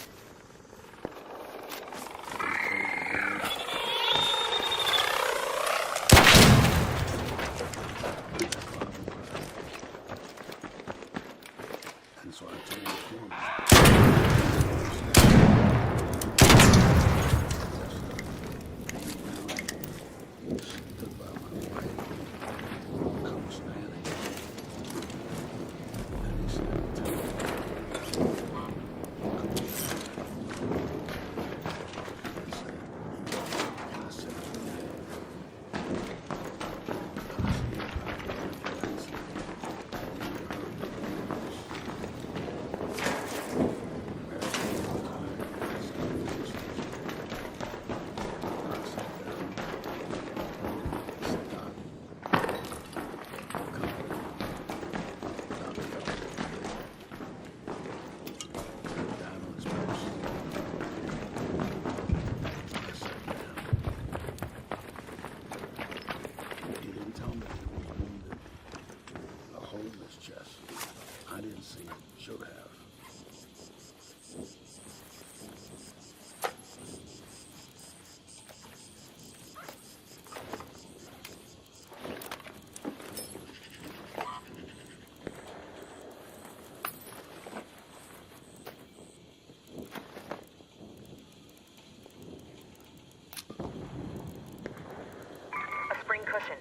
And so I told him, stood by my wife, come standing, and he said, tell me, I said, chest. I didn't see it. Should have. A spring cushion.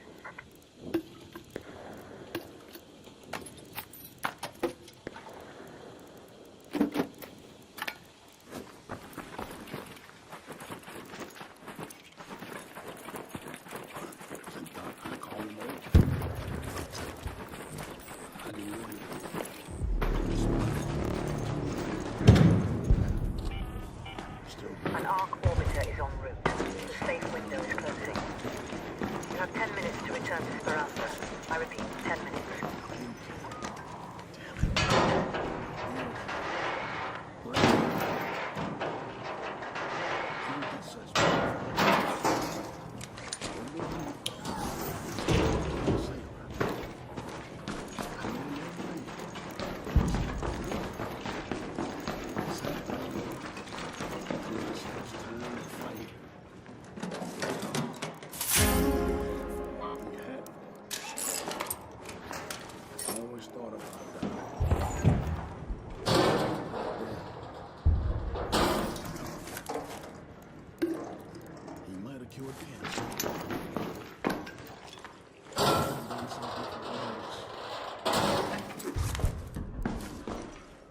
An arc orbiter is en route. The safe window is closing. You have 10 minutes to return to Speranza. I repeat, 10 minutes.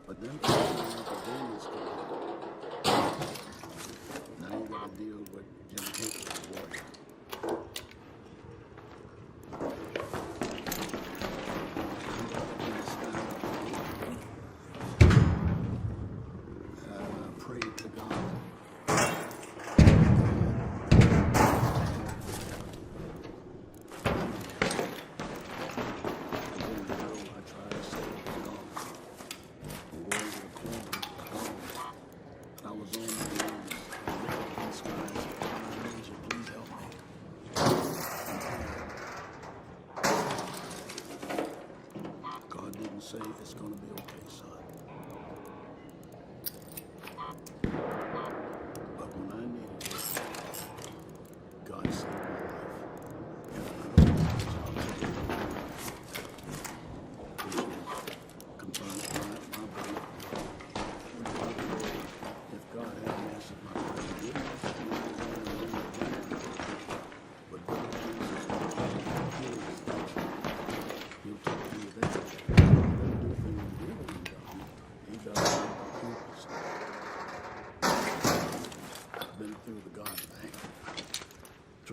But then now you gotta deal with Jim Hinkle's warrior. Pray to God.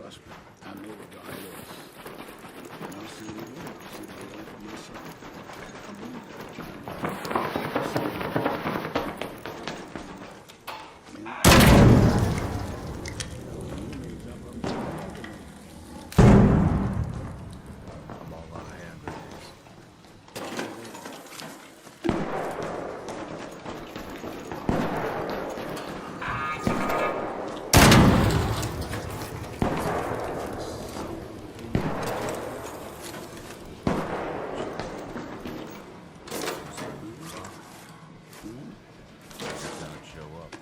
Trust me, I know what God is. And I'll see you again. I'll see my wife and my son. I believe I'm all out of hand grenades. Don't show up.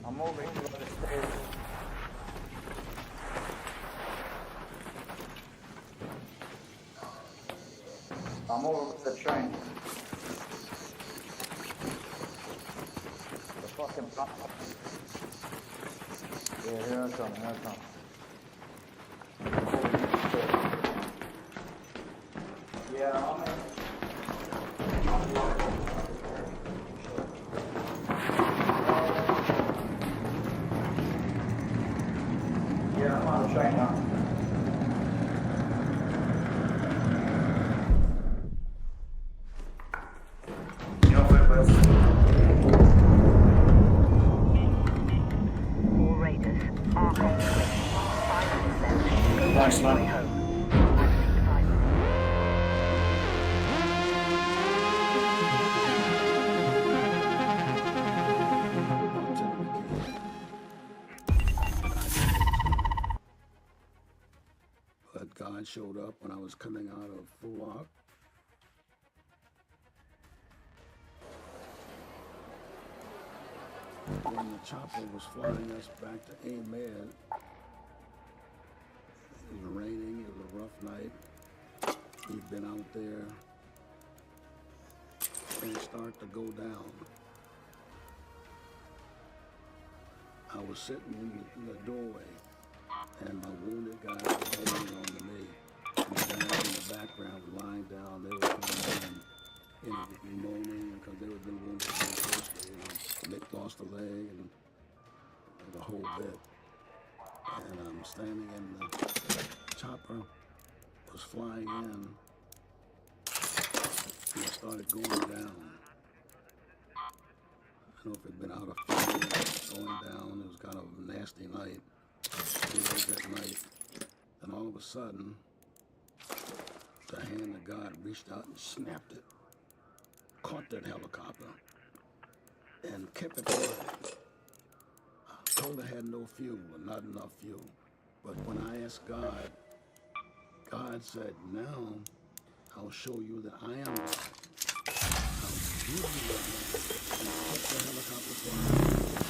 I'm over here by the stairs. I'm over with the train. The fucking pop. Yeah, here I come, here I come. Yeah, I'm in. Yeah, I'm on the train now. All Raiders, Archon switch. 5%. Thanks, man. Way home. Active 5 minutes. I'll tell you again. But God showed up when I was coming out of Fulak. When the chopper was flying us back to Ahmed, it was raining, it was a rough night. We'd been out there, and it started to go down. I was sitting in the doorway, and my wounded guys were holding on to me. And the guys in the background were lying down, they were coming in, moaning, because they were being wounded so closely, Nick lost a leg and the whole bit. And I'm standing in the chopper, was flying in, and it started going down. I don't know if it'd been out of fuel, going down. It was kind of a nasty night. It was that night. And all of a sudden, the hand of God reached out and snapped it, caught that helicopter, and kept it flying. I told it had no fuel, or not enough fuel. But when I asked God, God said, now I'll show you that I am God. I'll give you that land. And kept the helicopter flying.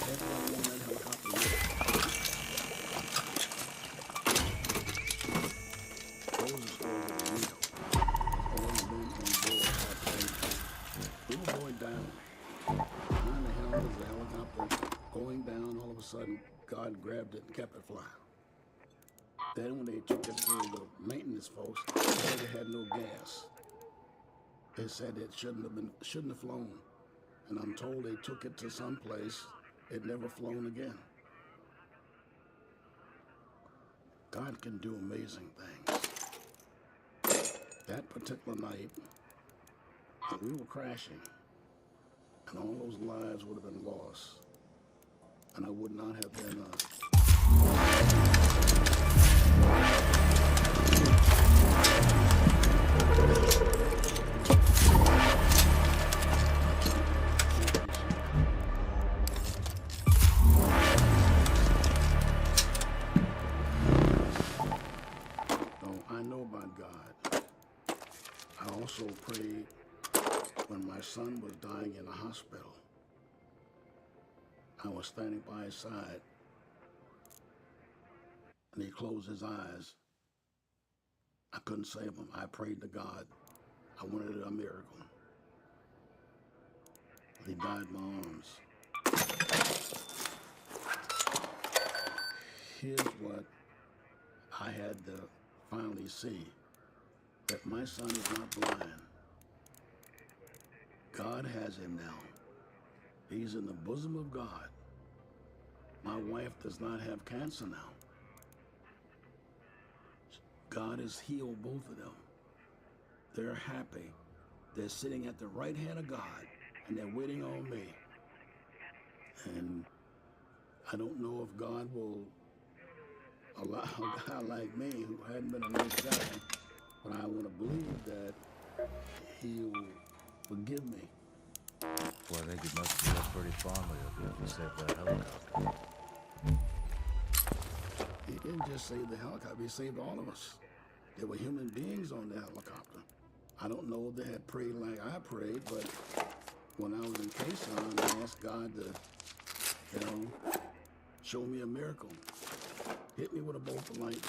Everyone on that helicopter those are stories of real. All the men on board had faith. We were going down. Behind the helm was the helicopter going down. All of a sudden, God grabbed it and kept it flying. Then when they took it to the maintenance folks, they said it had no gas. They said it shouldn't have flown. And I'm told they took it to some place it never flown again. God can do amazing things. That particular night, we were crashing, and all those lives would have been lost, and I would not have been I know about God. I also prayed when my son was dying in the hospital. I was standing by his side, and he closed his eyes. I couldn't save him. I prayed to God. I wanted a miracle. He died in my arms. Here's what I had to finally see, that my son is not blind. God has him now. He's in the bosom of God. My wife does not have cancer now. God has healed both of them. They're happy. They're sitting at the right hand of God, and they're waiting on me. And I don't know if God will allow a guy like me, who hadn't been a nice guy, but I want to believe that he'll forgive me. Well, I think he must feel pretty fondly of you if you saved that helicopter. He didn't just save the helicopter, he saved all of us. There were human beings on the helicopter. I don't know if they had prayed like I prayed, but when I was in Quezon, I asked God to, show me a miracle. Hit me with a bolt of lightning.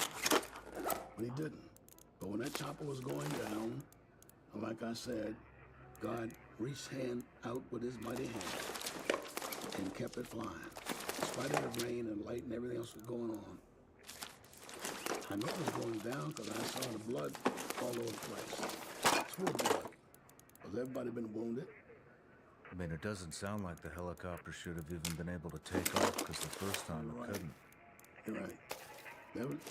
But he didn't. But when that chopper was going down, like I said, God reached hand out with his mighty hand and kept it flying. In spite of the rain and light and everything else was going on. I know it was going down because I saw the blood all over the place. It's full of blood. Has everybody been wounded? I mean, it doesn't sound like the helicopter should have even been able to take off, because the first time it couldn't. You're right.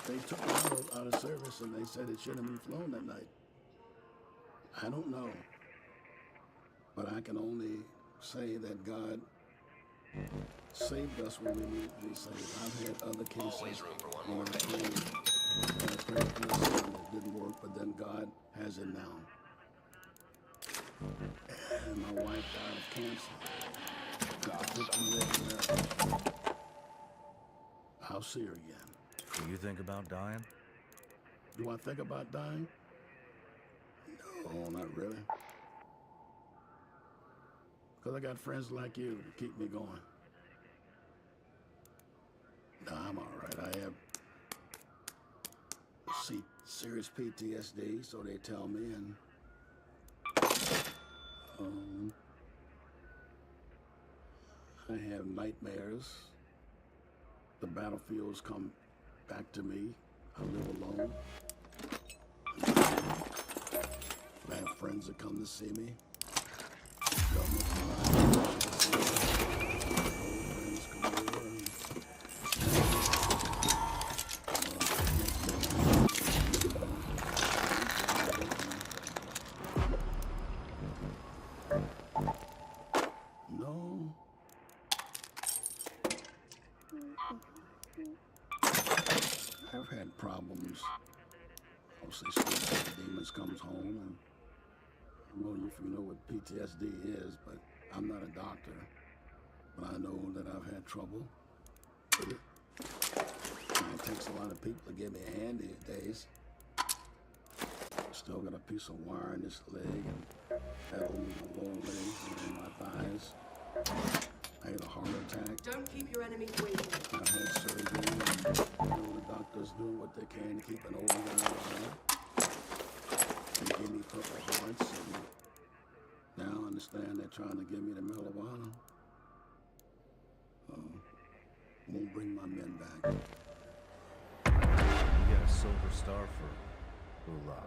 They took it out of service, and they said it shouldn't have been flown that night. I don't know. But I can only say that God saved us when we needed to be saved. I've had other cases where I prayed for my son that didn't work, but then God has it now. And my wife died of cancer. After 50 years of marriage. I'll see her again. Do you think about dying? Do I think about dying? No, not really. Because I got friends like you to keep me going. No, I'm all right. I have serious PTSD, so they tell me, and I have nightmares. The battlefields come back to me. I live alone. I have friends that come to see me. No. I've had problems. Mostly suicidal demons comes home, and I don't know if you know what PTSD is, but I'm not a doctor. But I know that I've had trouble with it. And it takes a lot of people to give me a hand these days. Still got a piece of wire in this leg, and that over my lower legs and my thighs. I had a heart attack. Don't keep your enemies waiting. I've had surgery, and the doctors doing what they can to keep an old guy alive. They gave me Purple Hearts, and now I understand they're trying to give me the Medal of Honor. Won't bring my men back. You get a Silver Star for Ula.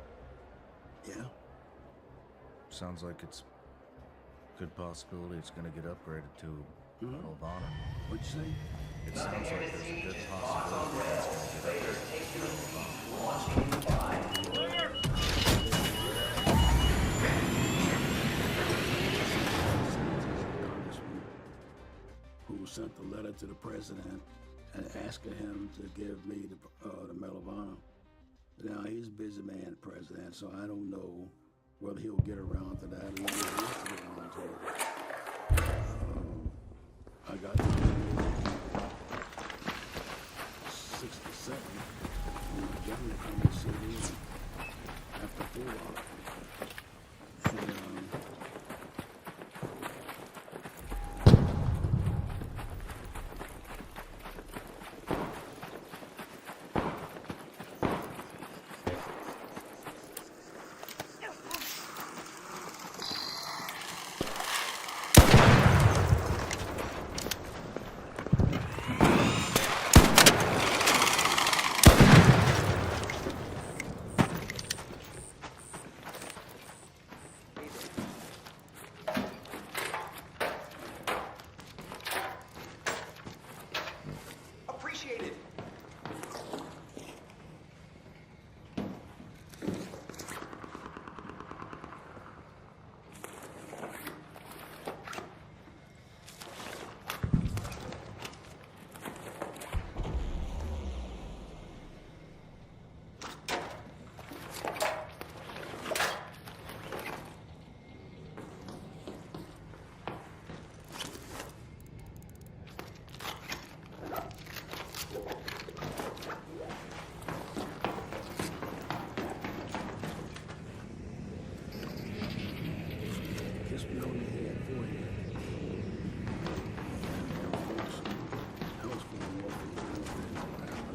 Yeah? Sounds like it's a good possibility it's going to get upgraded to Medal of Honor. What'd you say? It sounds like there's a good possibility that he's going to get a Medal of Honor. Congressman who sent the letter to the president and asking him to give me the Medal of Honor. Now, he's a busy man, president, so I don't know whether he'll get around to that or whether he wants to get around to it. I got 67 when the governor come to see me after 4 hours. Kiss me on the head, forehead. I was going to walk in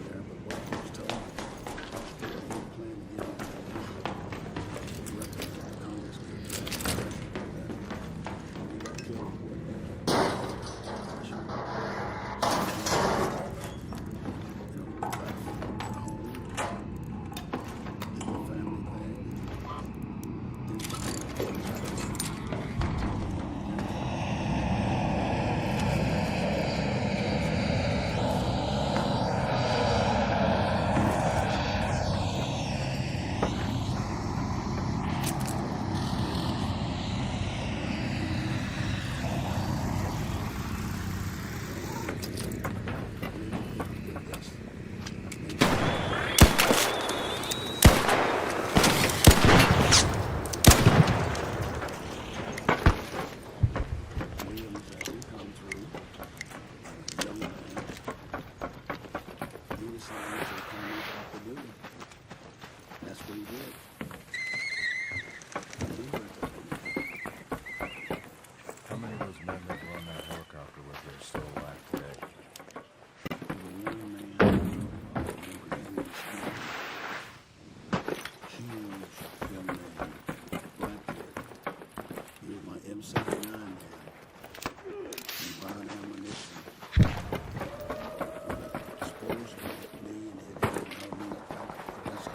there, but what I was told me, they were playing to get the record of the Congress. We got killed. That's what he did. How many of those men that were on that helicopter with you are still alive today? The one man, huge young man, black kid. He was my M79 man. He buying ammunition. Exposed me and it didn't help me. That's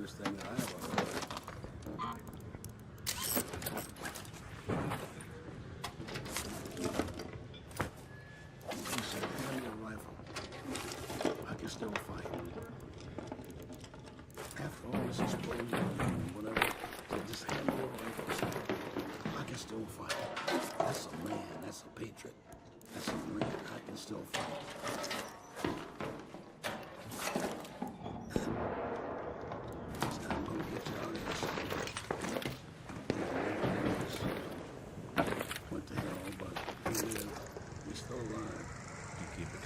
thing that I ever heard. He said, hand me a rifle. I can still fight. After all this explosion and whatever, he said, just hand me a rifle. I can still fight. That's a man. That's a patriot. That's a Marine. I can still fight. You keep it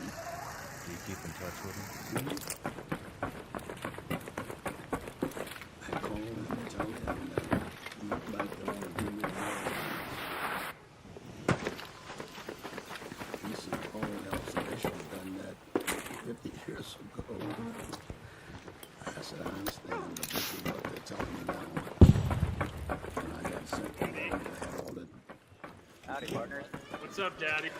Do you keep in touch with him? I call him and tell him that I'm not back there on the human rights. He said, oh, Nelson, I should have done that 50 years ago. I said, I understand, but this is what they're telling me now. And I got sent to them to have all that. Howdy, partners. What's up, Daddy?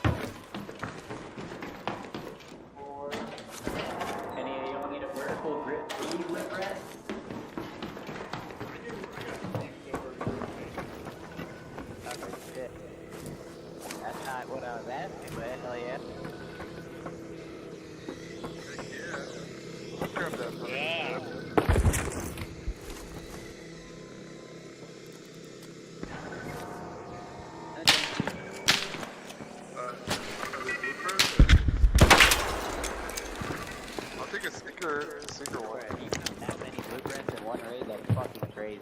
Any of y'all need a vertical grip feed whip rat? Okay, shit. That's not what I was asking, but hell yeah. Yeah. I'll take a sinker one. You found that many blueprints in one raid? That's fucking crazy.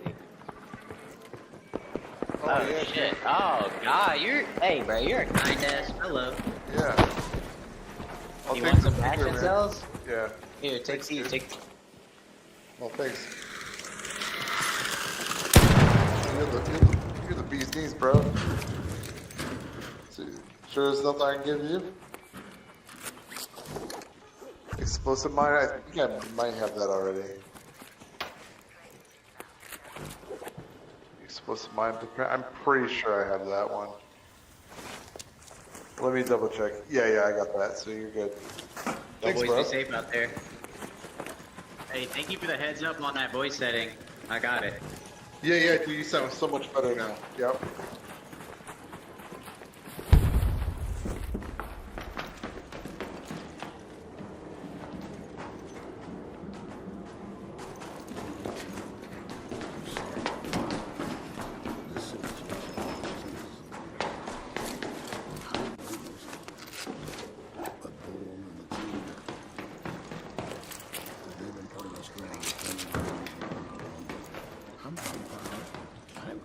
Oh, yeah, shit. Oh, God, you're... Hey, bro, you're a kind-ass fellow. Yeah. I'll You take want the some sinker, action man. cells? Yeah. Here, take these. Take... Well, thanks. You're the bee's knees, bro. Sure there's nothing I can give you? Explosive mine? I think I might have that already. Explosive mine? I'm pretty sure I have that one. Let me double check. Yeah, I got that, so you're good. Thanks, boys, bro. be safe out there. Hey, thank you for the heads up on that voice setting. I got it. Yeah, dude, you sound so much better now. Yep. This situation but Bull and the team, they've been putting us around. I'm proud. I'm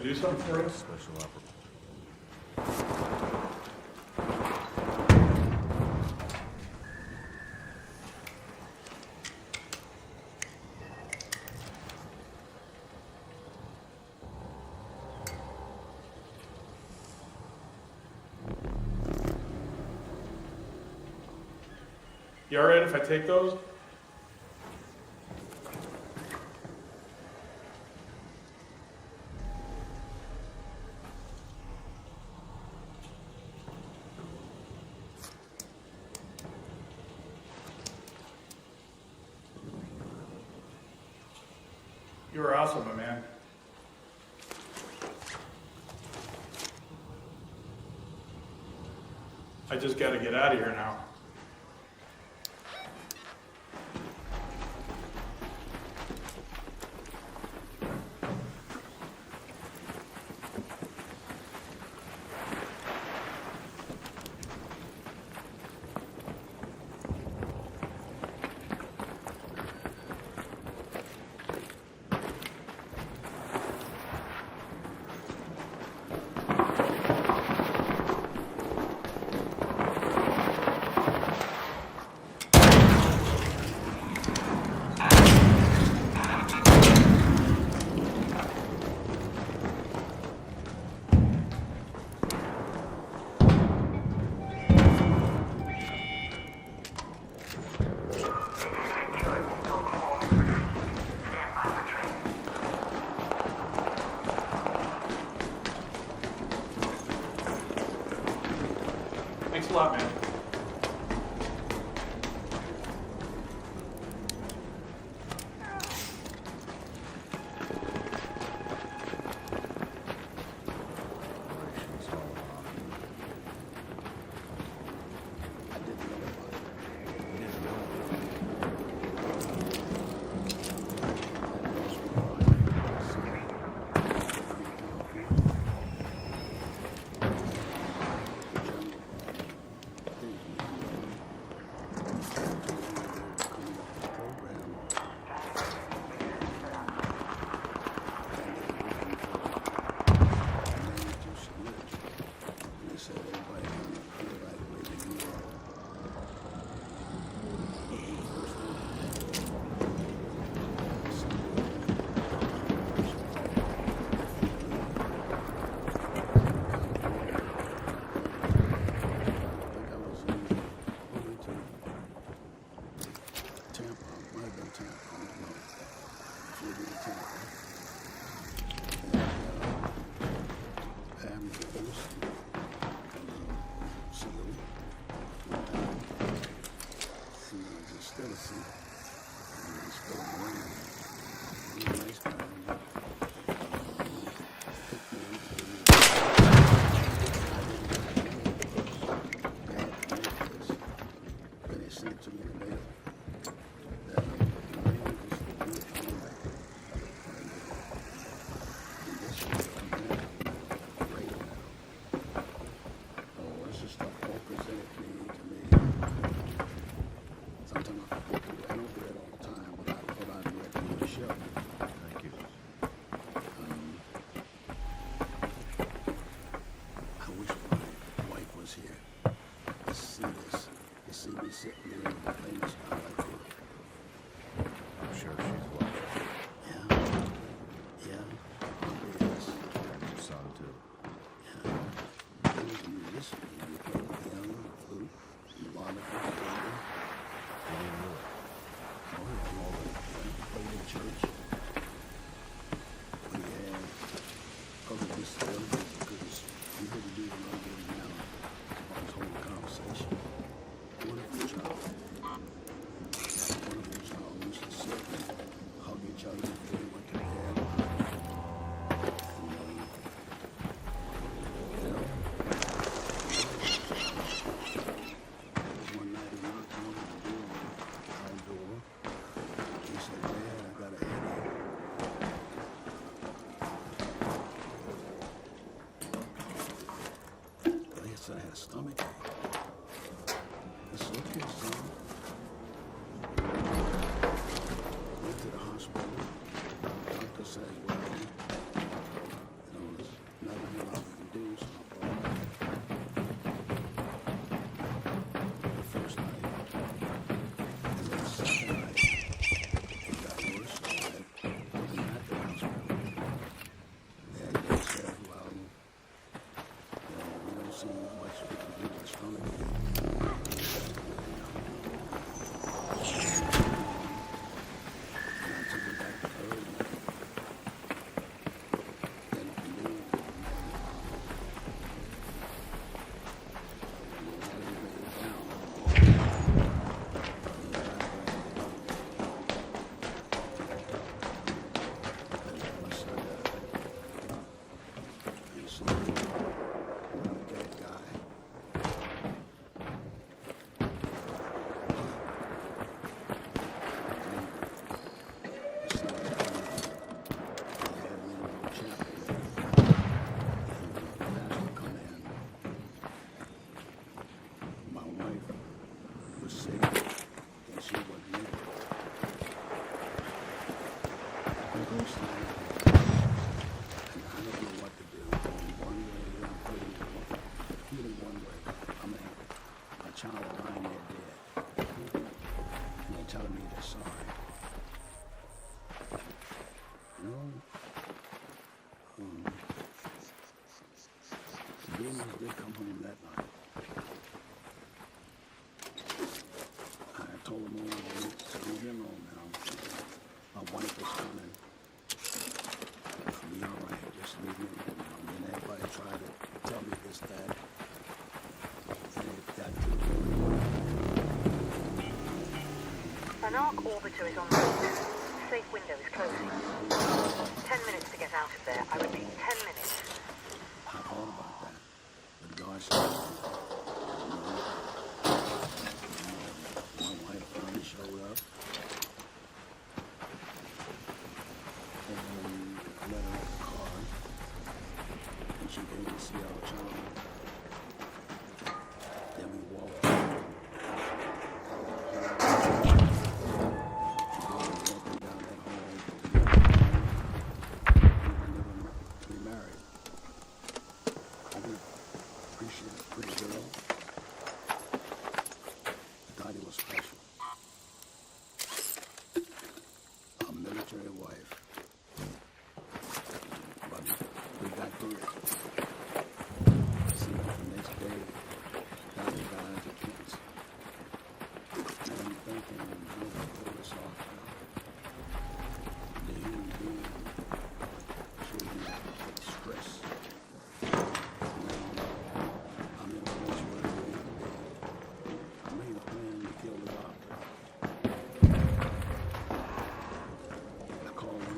do something for you? Special operation. You alright if I take those? You were awesome, my man. I just gotta get out of here now. Thanks a lot, man. I had a stomach ache. It's okay, son. Went to the hospital. Doctor said, well, you know, first night, and I don't know what to do. One way, I'm feeling one way. I mean, a child lying there dead. And they're telling me they're sorry. You know, the demons did come home that night. I told them all, leave me alone now. My wife is coming. I'll be all right. Just leave me alone now. And then everybody tried to tell me this, that. And it got to An arc orbiter is en route. Safe window is closing. 10 minutes to get out of there. I repeat, 10 minutes. I thought about that. But God said, my wife finally showed up. And let her in the car. And she came to see our child. Then we walked. Walking down that hall. We were married. I did appreciate a pretty girl. I thought it was special. A military wife. But we got through it. See, the next day, Dottie died of cancer. And I'm thinking, how do I pull this off now? The human being should be stressed. I'm in a place where I made a plan to kill the doctor. I called one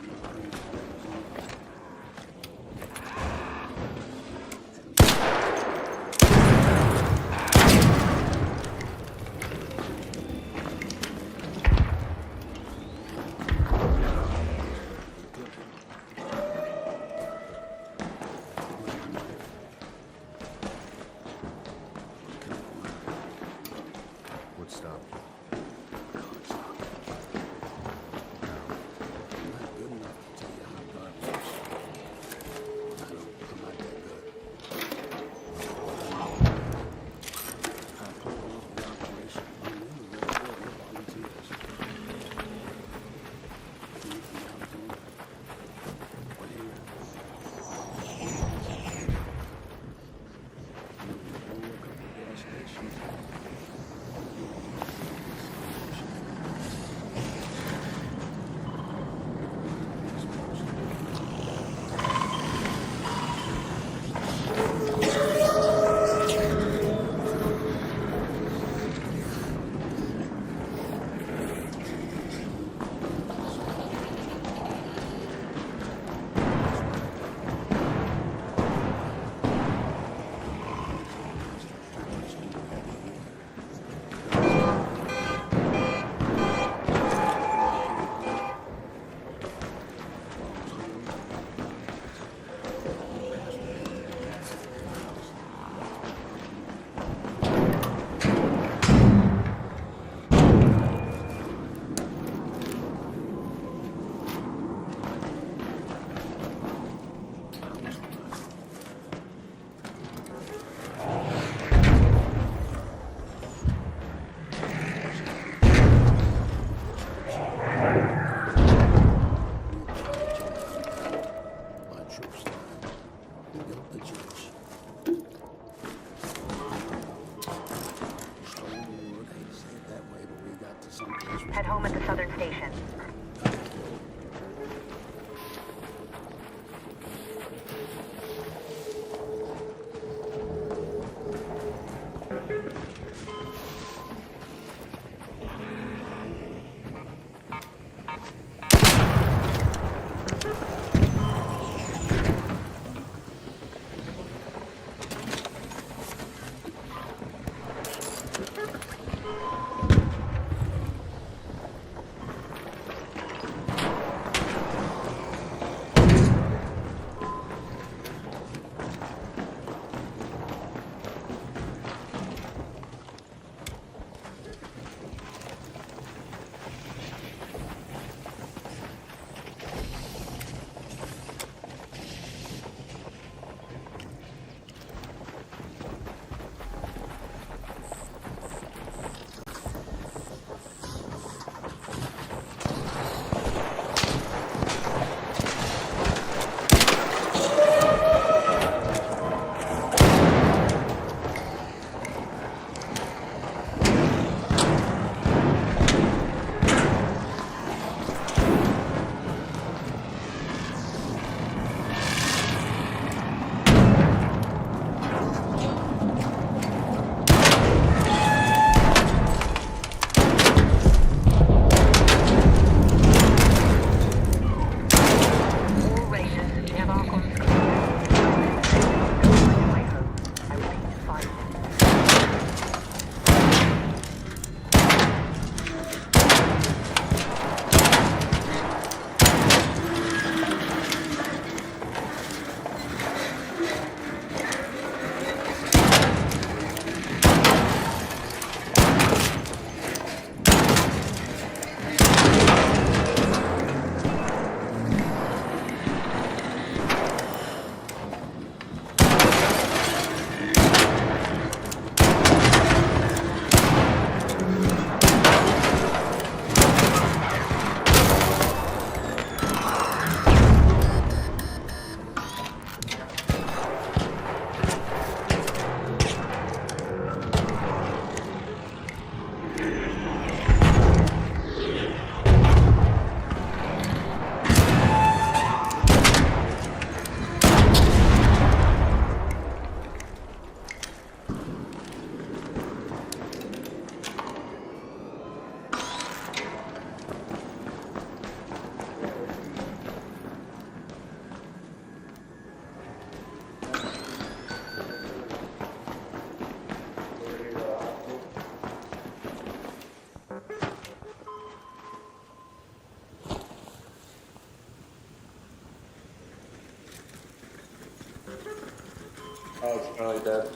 Oh, it's probably dead.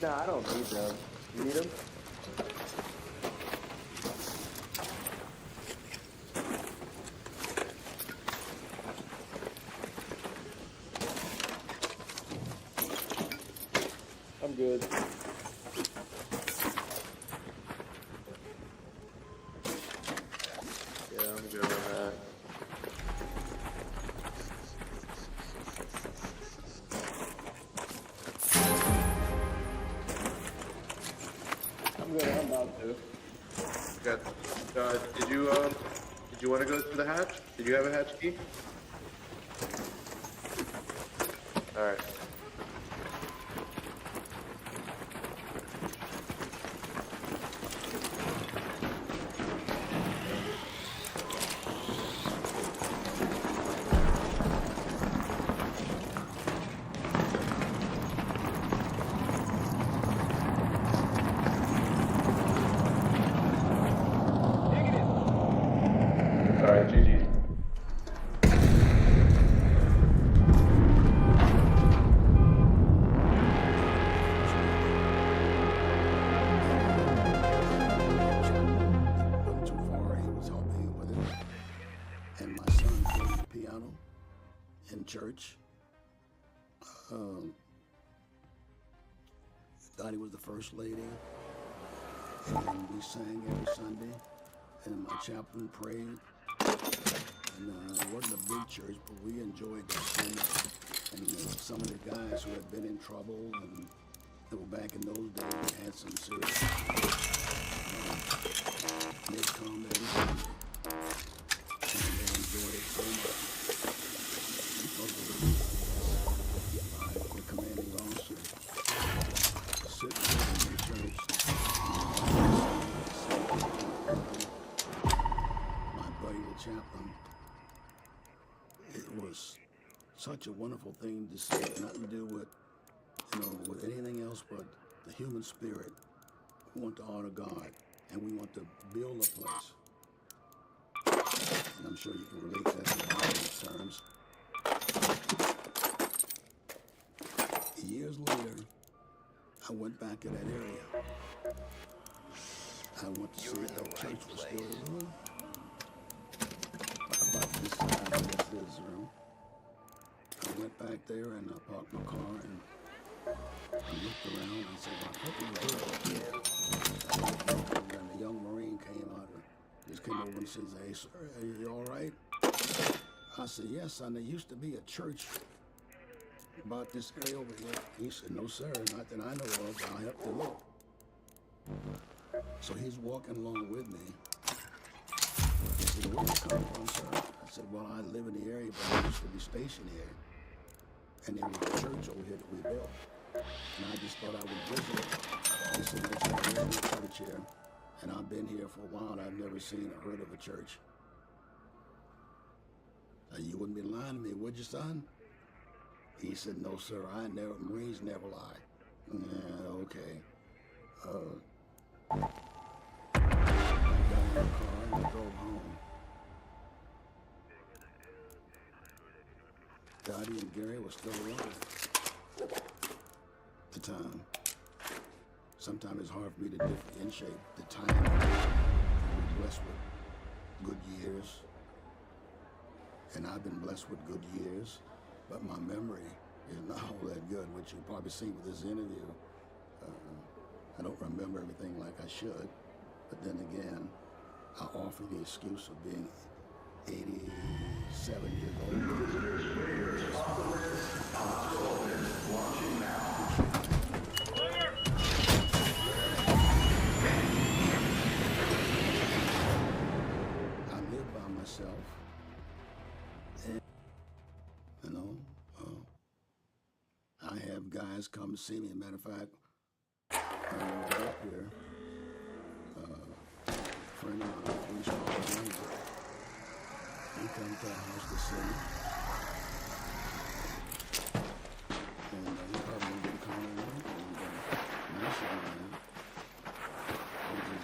Nah, I don't need them. You need them? I'm good. Yeah, I'm good on that. I'm good. I'm about to. Got, did you want to go through the hatch? Did you have a hatch key? Alright. Alright, GG. Wasn't too far, he was helping with it. And my son played the piano in church. Dottie was the first lady, and we sang every Sunday, and my chaplain prayed. And it wasn't a big church, but we enjoyed that so much. And some of the guys who had been in trouble, and they were back in those days, they had some serious they'd come every Sunday, and they enjoyed it so much. Because of the commanding officer sitting there in the church, my buddy the chaplain, it was such a wonderful thing to see. Nothing to do with, with anything else but the human spirit. We want to honor God, and we want to build a place. And I'm sure you can relate that to Bible's terms. Years later, I went back to that area. I went to see if that church was still there. About this time, this is room. I went back there and I parked my car and I looked around and said, I hope you're good. And then the young Marine came out and just came over and says, hey, sir, are you all right? I said, yes, son, there used to be a church about this area over here. He said, no, sir, not that I know of, but I'll help you look. So he's walking along with me. He said, where you come from, sir? I said, well, I live in the area, but I used to be stationed here. And there was a church over here that we built. And I just thought I would visit it. He said, there's a church here. And I've been here for a while, and I've never seen or heard of a church. You wouldn't be lying to me, would you, son? He said, no, sir, Marines never lie. Yeah, okay. I got in the car and I drove home. Dottie and Gary were still alive at the time. Sometimes it's hard for me to differentiate the time. I was blessed with good years, and I've been blessed with good years, but my memory is not all that good, which you'll probably see with this interview. I don't remember everything like I should, but then again, I offer the excuse of being 87 years old. I live by myself, and, I have guys come see me. As a matter of fact, up here, a friend of mine, police officer, he comes to our house to see me. And he probably been calling me, and nice young man. He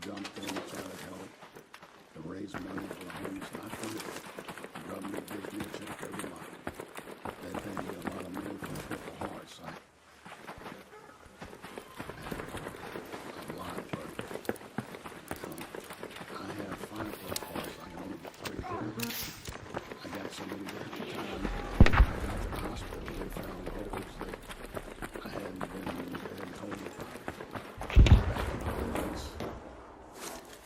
jumped in and tried to help to raise money for the homeless. Not for me. The government gives me a check every month. They pay me a lot of money for Purple Hearts. A lot, but I have 5 Purple Hearts. I can only get 3 here. I got so many at the time. I got to the hospital. They found holes that I hadn't been, they hadn't told me about.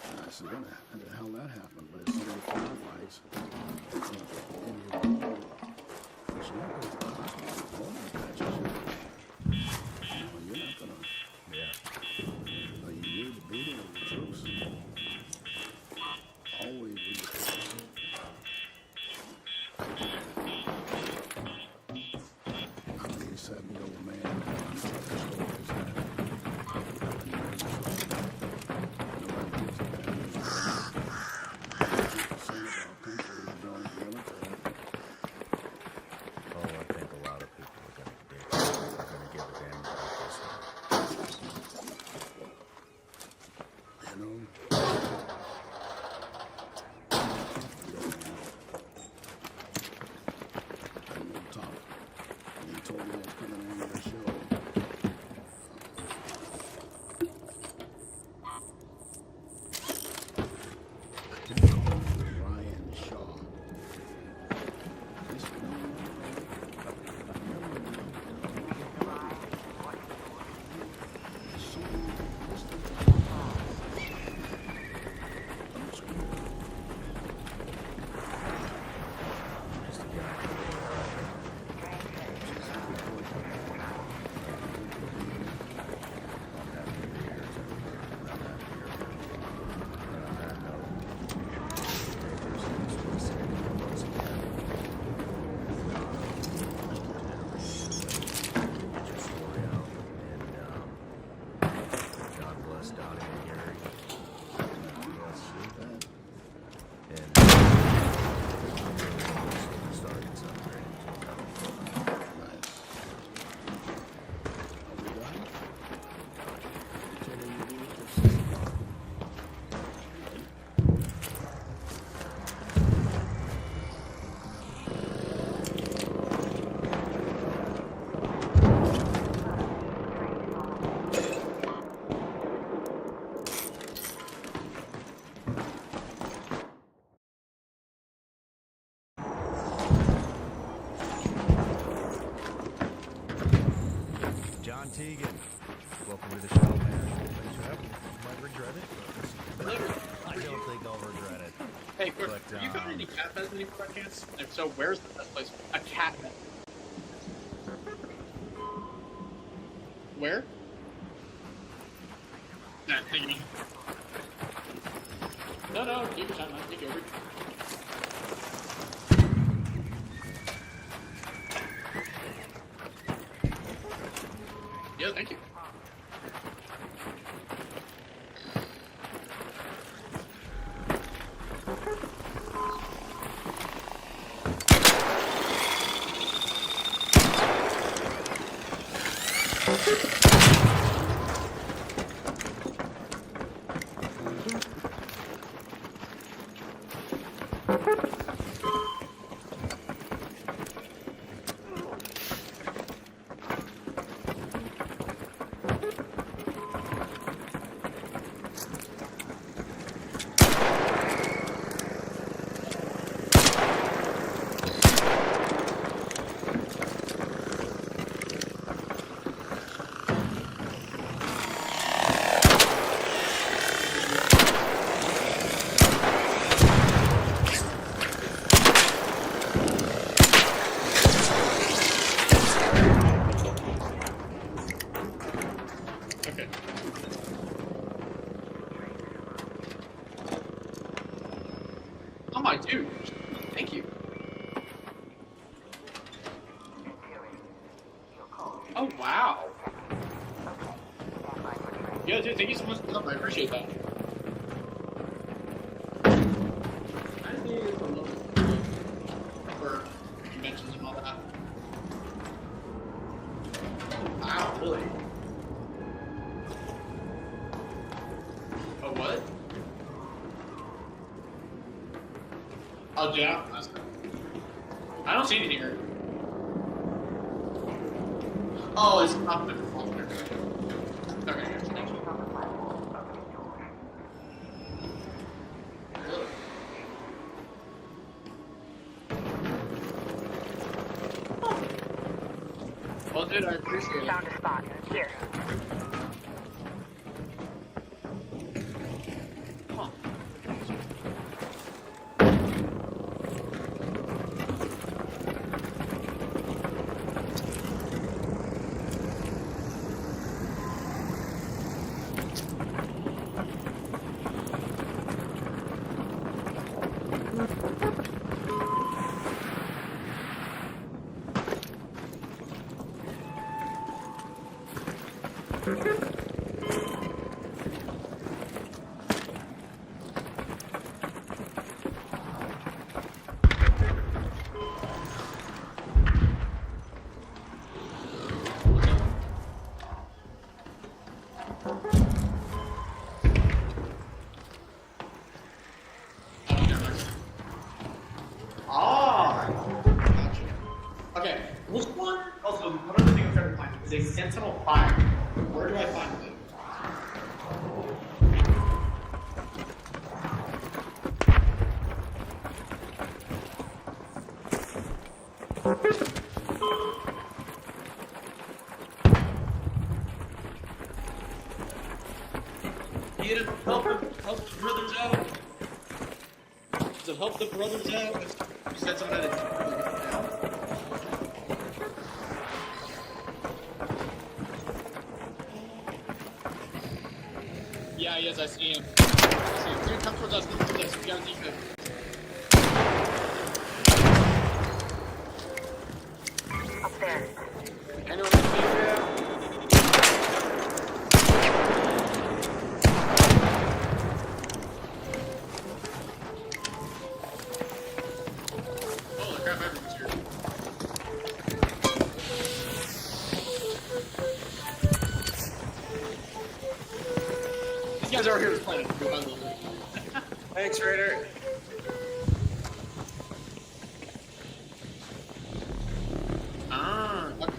And I said, what the hell that happened? But it's so many firefights. And you're wrong. There's no way to the hospital with holding patches. You know, you're not gonna, you need to be there with the troops. Always be the troops. I'm an 87-year-old man. I'm telling stories that nobody gives a damn. 50% of our people who join the military. Oh, I think a lot of people are gonna give a damn about this stuff. You know? And we'll talk. And he told me I was coming on the show. Ryan Shaw. This God bless Donnie and Gary. Started something. nice. Are we done? You telling me to do this? John Teagan, welcome to the show, man. Thanks for having me. You might regret it. I don't think I'll regret it. Hey, quick, But, you got any cat beds anymore by chance? If so, where's the best place? A cat bed. Where? Nah, take it. No, take your time, man. Take it over. Yeah, thank you. Oh my dude, thank you. Oh wow. Yeah, dude, thank you so much for help. I appreciate that. I just need a little for conventions and all that. Wow, really? Oh what? Oh, yeah. I don't see anything here. Oh, it's not the okay. Well, dude, I appreciate it. Found a spot. Here. Huh. Okay, which one? Also, one other thing I'm trying to find is a Sentinel Fire. Where do I find it? Get it, help the brothers out. So help the brothers out. You said something that yeah, yes, I see him. I see him. Dude, come towards us. Come towards us. We gotta keep him. Up there. Anyone see him? Holy crap, everyone's here. These guys are here to play. Thanks, Raider. Ah, okay.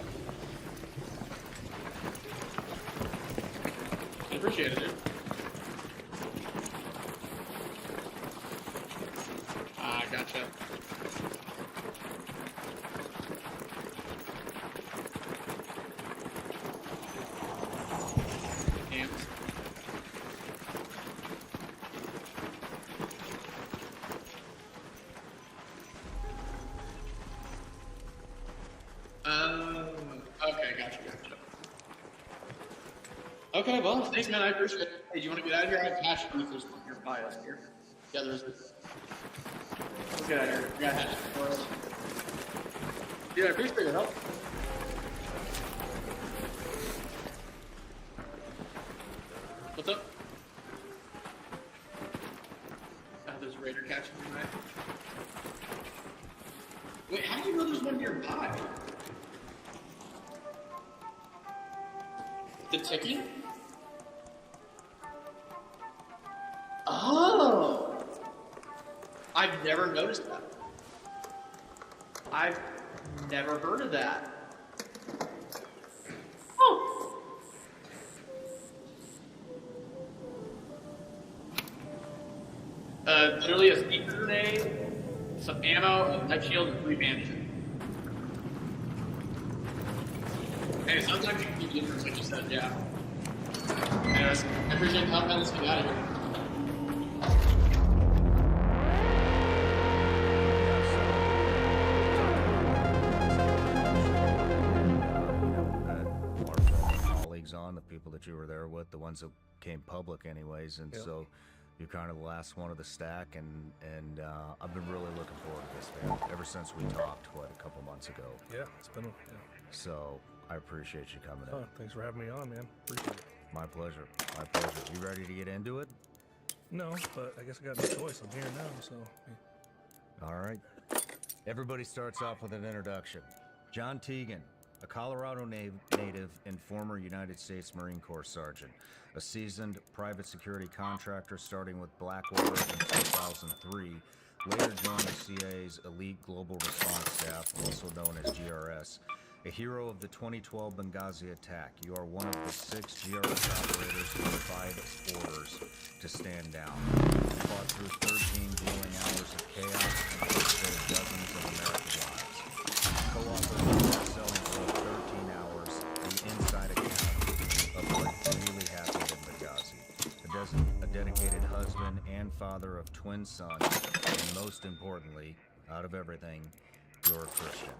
I appreciate it, dude. Ah, gotcha. Damn. Okay, gotcha. Okay, well, thanks, man. I appreciate it. Hey, do you want to get out of here? I have hash if there's one nearby us here. Yeah, there's. Let's get out of here. We got hash for us. Dude, I appreciate your help. What's up? There's a raider catching me, right? Wait, how do you know there's one nearby? The ticking? Oh! I've never noticed that. I've never heard of that. Oh! Literally a sneaker grenade, some ammo, a light shield, and 3 bandages. Hey, sometimes you can do difference, like you said, yeah. Anyways, I appreciate the help, man. Let's get out of here. Colleagues on, the people that you were there with, the ones that came public anyways, and so you're kind of the last one of the stack, and I've been really looking forward to this, man, ever since we talked, a couple months ago. Yeah, it's been So I appreciate you coming in. Thanks for having me on, man. Appreciate it. My pleasure. My pleasure. You ready to get into it? No, but I guess I got no choice. I'm here now, so. All right. Everybody starts off with an introduction. John Teagan, a Colorado native and former United States Marine Corps sergeant, a seasoned private security contractor starting with Blackwater in 2003, later joined the CA's Elite Global Response Staff, also known as GRS. A hero of the 2012 Benghazi attack, you are one of the 6 GRS operators who defied orders to stand down. You fought through 13 grueling hours of chaos and saved dozens of American lives. Co-authored the best-selling book 13 Hours, the inside account of what really happened in Benghazi. A dedicated husband and father of twin sons, and most importantly, out of everything, you're a Christian.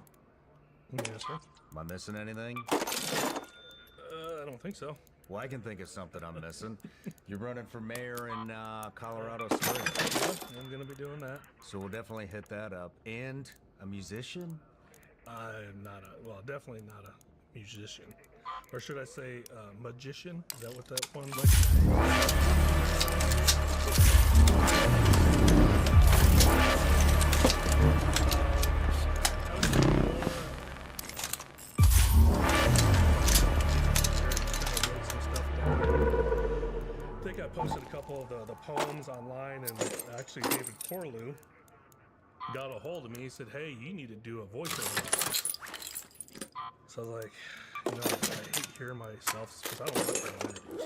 Yes, sir. Am I missing anything? I don't think so. Well, I can think of something I'm missing. You're running for mayor in Colorado Springs. Yeah, I'm gonna be doing that. So we'll definitely hit that up. And a musician? I'm not definitely not a musician. Or should I say magician? Is that what that one's like? I think I posted a couple of the poems online, and actually David Corlew got a hold of me. He said, "Hey, you need to do a voiceover." So I was like, I hate hearing myself because I don't like that interviews.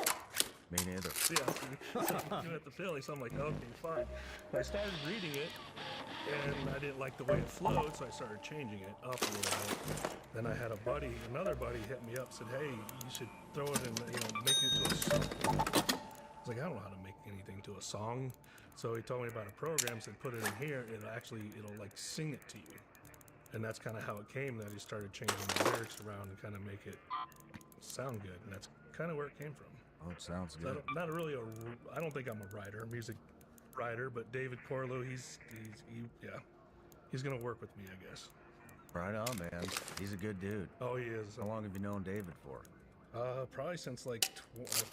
Me neither. Yeah, so I'm doing it at the Philly, so I'm like, okay, fine. But I started reading it, and I didn't like the way it flowed, so I started changing it up a little bit. Then I had another buddy hit me up, said, "Hey, you should throw it in, make it into a song." I was like, I don't know how to make anything to a song. So he told me about a program, said, put it in here, it'll like sing it to you. And that's kind of how it came, that he started changing the lyrics around and kind of make it sound good. And that's kind of where it came from. Oh, it sounds So good. I don't think I'm a writer, music writer, but David Corlew, he's gonna work with me, I guess. Right on, man. He's a good dude. Oh, he is. How long have you known David for? Probably since like,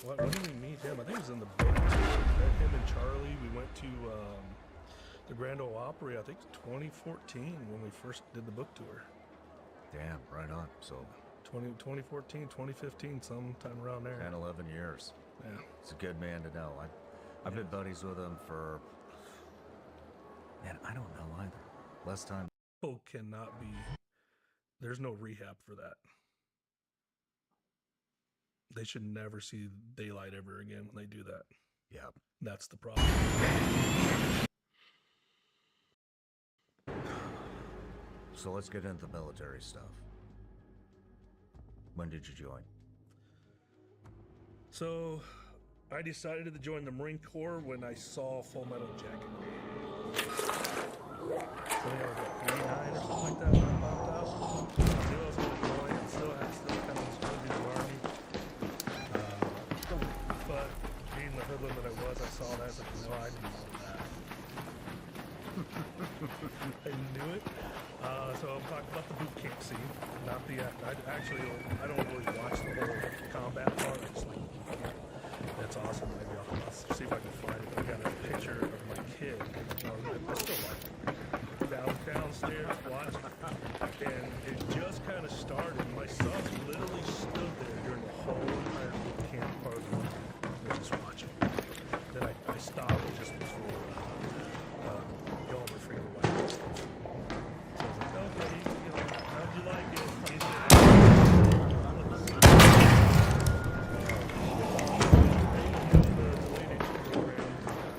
when did we meet him? I think it was in the book. Him and Charlie, we went to the Grand Ole Opry, I think 2014 when we first did the book tour. Damn, right on. So 2014, 2015, sometime around there. 10, 11 years. Yeah. He's a good man to know. I've been buddies with him for, man, I don't know either. Less time. People cannot be, there's no rehab for that. They should never see daylight ever again when they do that. Yeah. That's the problem. So let's get into the military stuff. When did you join? So I decided to join the Marine Corps when I saw Full Metal Jacket. So I was like 89 or something like that when I popped out. I knew I was going to join and still kind of was going to do the Army. But being the hoodlum that I was, I saw that. I was like, no, I didn't know that. I knew it. So I'm talking about the boot camp scene, not the act. I don't really watch the whole combat part. I just like, that's awesome. Maybe I'll see if I can find it. I got a picture of my kid. I still like it. Downstairs watching, and it just kind of started. My son literally stood there during the whole entire boot camp part of the movie, just watching. Then I stopped just before y'all were freaking away. So I was like, okay, how'd you like it? He said,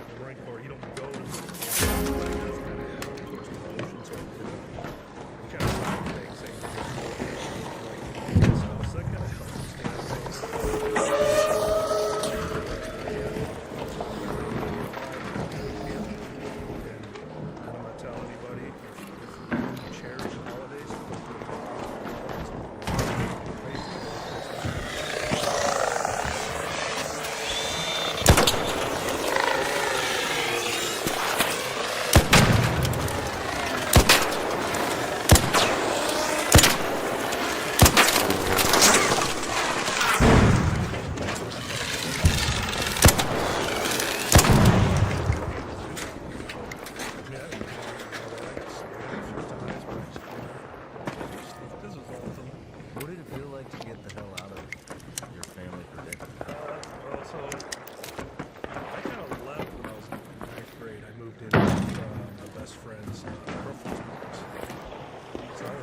the Marine Corps, you don't go to the camp. That's kind of how it goes to the ocean, so it kind of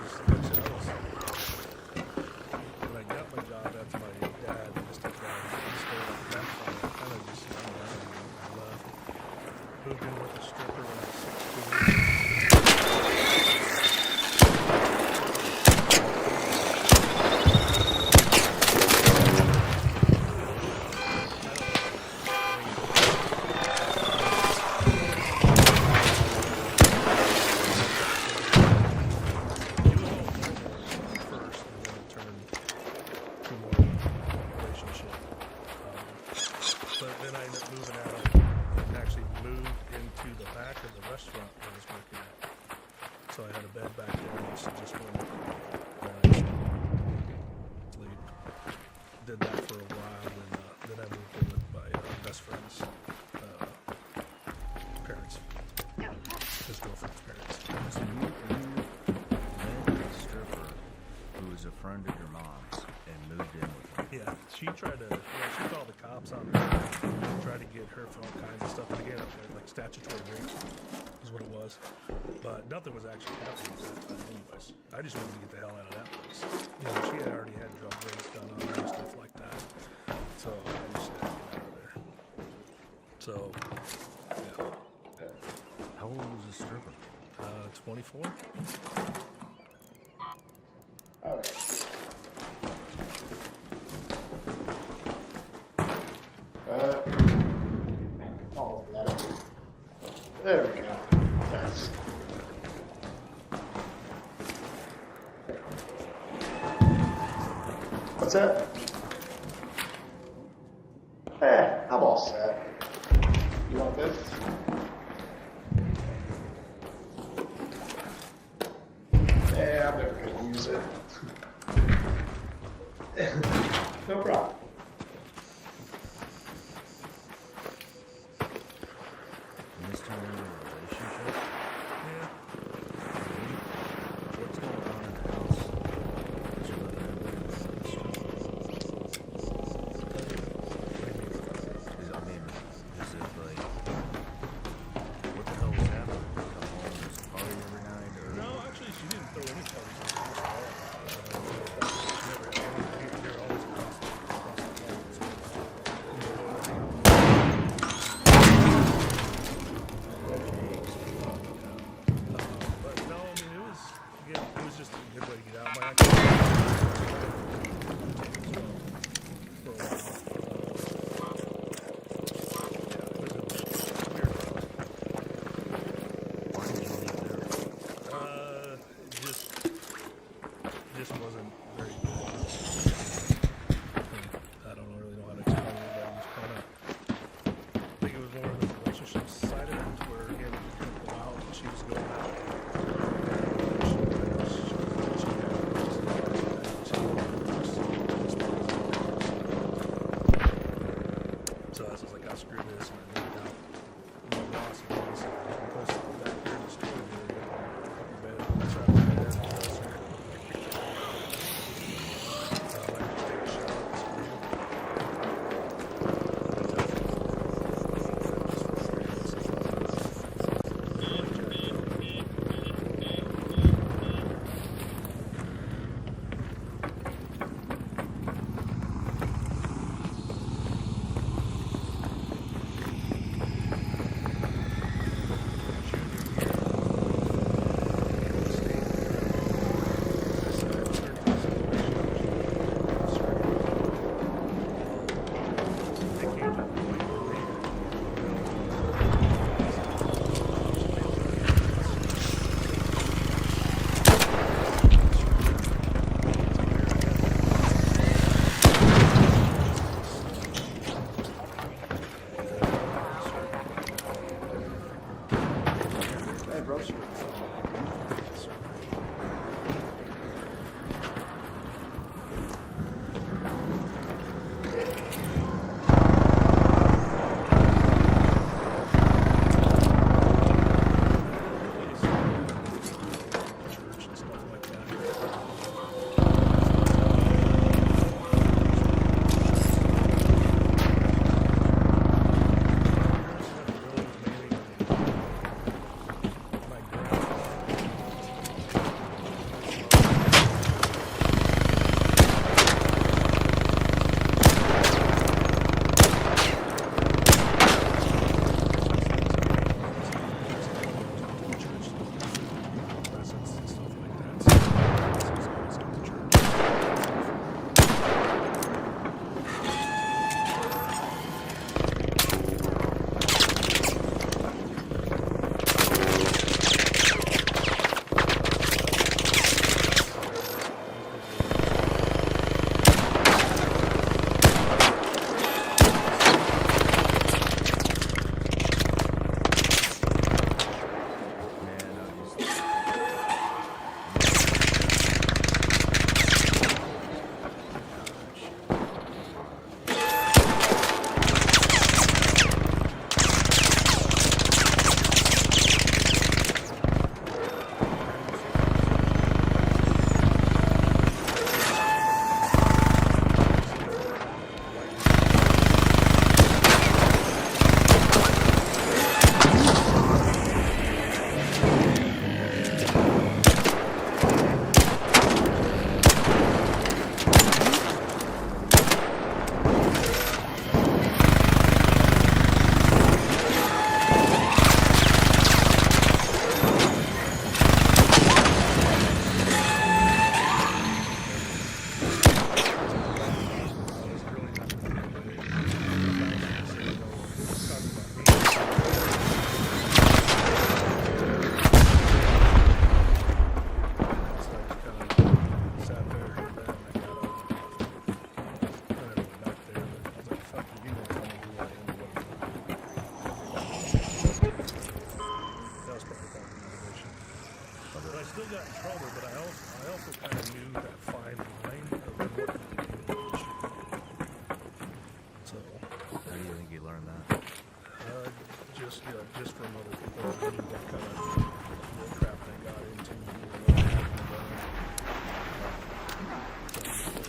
like I said, when I got my job after my dad just took down the store like that, so I kind of just I left. Moved in with a stripper when I was 16. She tried to, she called the cops on her, tried to get her for all kinds of stuff. And again, like statutory rape is what it was. But nothing was actually happening at that time anyways. I just wanted to get the hell out of that place. You know, she had already had drug raids done on her and stuff like that. So I just had to get out of there. So, yeah. How old was this stripper? 24. All right. There we go. That's... What's that? I'm all set. You want this? I'm never gonna use it. No problem. This time in a relationship? Yeah. What's going on in the house? Is you living in the is it like, what the hell was happening? Come home, there's a party every night, or? No, actually, she didn't throw any parties on the house. She never had any. They're always across the but no, I mean, it was just a good way to get out. My actual for a while. Just wasn't very good. I don't really know how to explain it, but it was kind of, I think it was more of the relationship side of it, where again, it was going to go out, and she was going out. So I was like, "I'll screw this," and I moved out. My boss was close back here in the studio, bed, that's right there. just from other people around me what kind of bull crap they got into, what happened to them. So,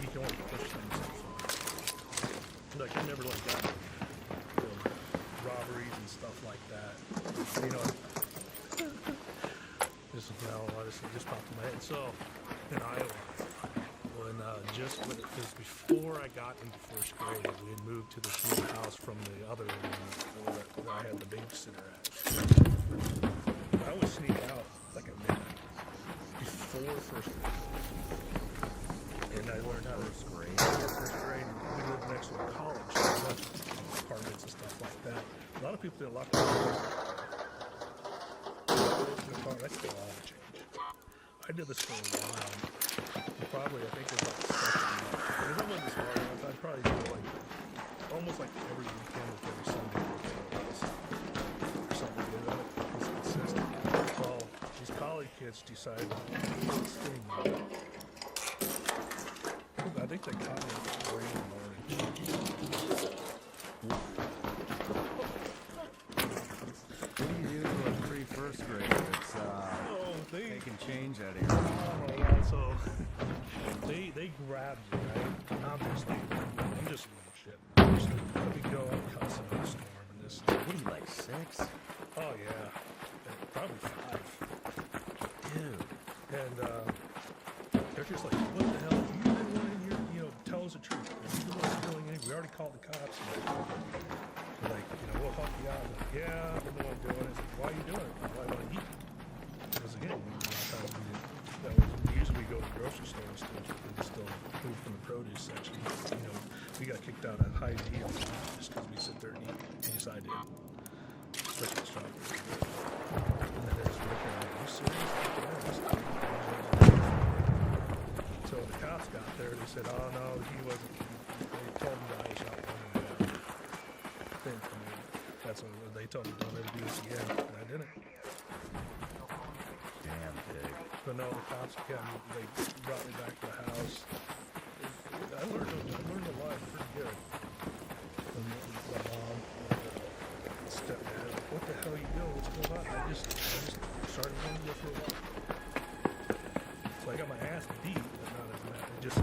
you can only push things so far. Like, I never like got robberies and stuff like that. You know, this is now, honestly, just popped in my head. So, in Iowa, when because before I got into first grade, we had moved to this new house from the other where I had the babysitter at. I would sneak out like at midnight before first grade, and I learned how to first grade. We lived next to a college, so we went to apartments and stuff like that. A lot of people didn't lock their doors. That's still all change. I did this for a while. Probably, I think it was like 6 months. If it wasn't smart enough, I'd probably do it like almost like every weekend or every Sunday or something to do it. It's consistent. Well, these college kids decided to do this thing. I think they caught me at 3 in the morning. What do you do to a pre-first grader that's taking change out of your Oh, yeah, so they grabbed you, right? I'm just shit. Let me go and cuss in the storm and this. What are you, like 6? Oh yeah, probably 5. Dude. And they're just like, what the hell? You didn't want in here, tell us the truth. You weren't doing anything. We already called the cops. They're like, we'll help you out. I'm like, yeah, I don't know what I'm doing. It's like, why are you doing it? Well, I want to eat. Because again, usually we go to the grocery store and still food from the produce section. We got kicked out at high deal just because we sit there and eat. At least I did. Especially the strawberries. And then there's Rick and I'm like, are you serious? So the cops got there, they said, oh no, he wasn't. They told him that I was out running that thing for me. That's what they told me, don't ever do this again. And I didn't. Damn, dude. But no, the cops got me, they brought me back to the house. I learned a lot pretty good. And my mom, stepdad, like, what the hell you doing? What's going on? I just started running to go for a walk. So I got my ass beat, but not as bad. It just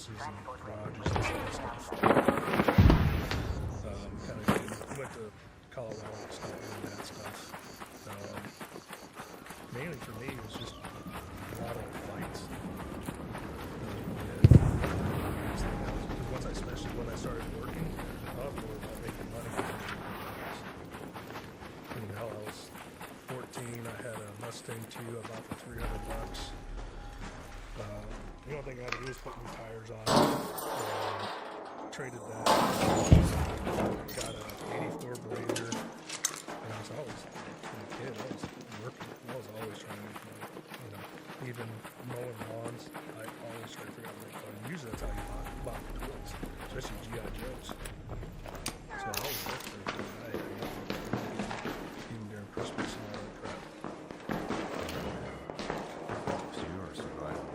and garages and stuff. Kind of went to Colorado and stuff doing that stuff. Mainly for me, it was just a lot of fights. Especially when I started working, I was more about making money. I was 14. I had a Mustang 2. I bought for $300. The only thing I had to do was put new tires on. Traded that. Got a 84 Blazer. And I was always a kid. I was working. I was always trying to make money. Even mowing lawns, I always try to figure out how to make money. Usually that's how you bought the toys, especially G.I. Joes. So I always worked for a guy. Even during Christmas and all that crap. So you were surviving.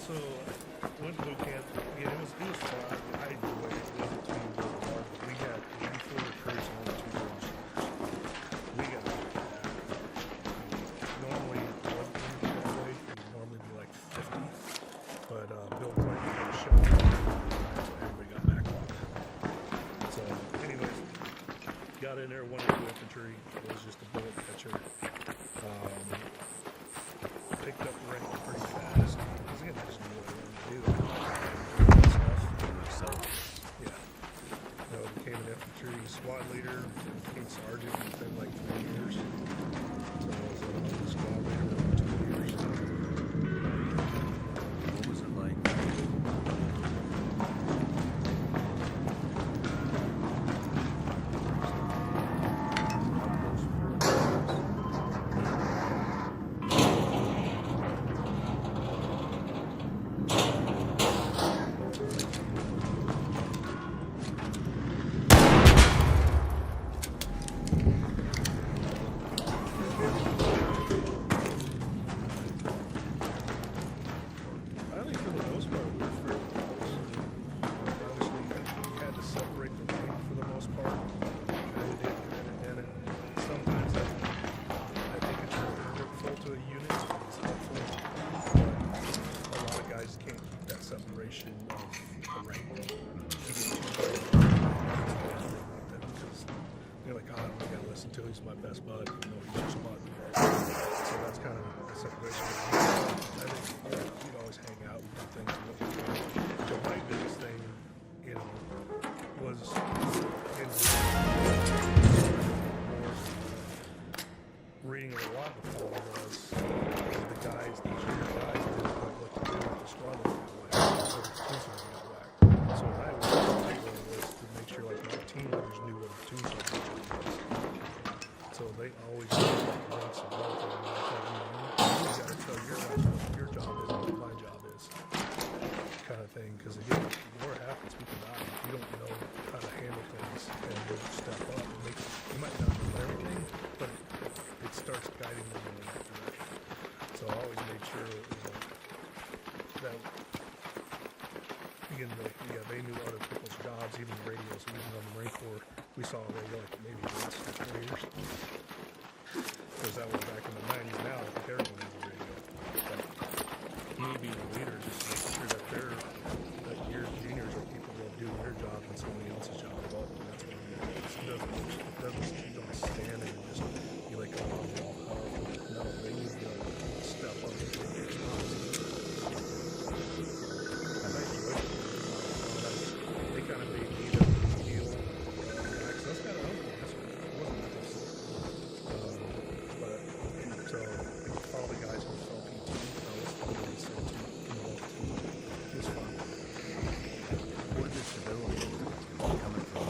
So went to boot camp. Yeah, it was fun. I enjoyed it. It wasn't too hard. We had 84 recruits and only 2 girls. We got normally it wasn't that way. It would normally be like 50. But Bill Clinton got shot. So everybody got backlog. So anyways, got in there, went into infantry. It was just a bullet catcher. Picked up the rank pretty fast. Because again, I just knew what I wanted to do. Stuff. Yeah. Became an infantry squad leader, became sergeant within like 3 years. So I was a squad leader for 2 years. What was it like? reading it a lot before was the guys, the junior guys, didn't know what to do with the squad that got whacked. So the platoons got whacked. So what I was to make sure like my team leaders knew what a platoon sergeant was. So they always ranks above them. And I thought, you got to tell your guys what your job is and what my job is, kind of thing. Because again, war happens, people die. If you don't know how to handle things and you step up, you might not know everything, but it starts guiding them in the right direction. So I always made sure that again, they knew other people's jobs, even radios. Even on the Marine Corps, we saw a radio like maybe once in 4 years. Because that was back in the 90s. Now, I think everyone has a radio. But me being a leader, just making sure that your juniors are people that do their job and somebody else's job above them. That's what it doesn't you don't stand there and just be like, oh, I'm all powerful. No, they need to step up and take their spots. They kind of made me the heel. That's kind of helpful. It wasn't just, but so all the guys who felt PT, I was always so it was fun. Where did civility coming from?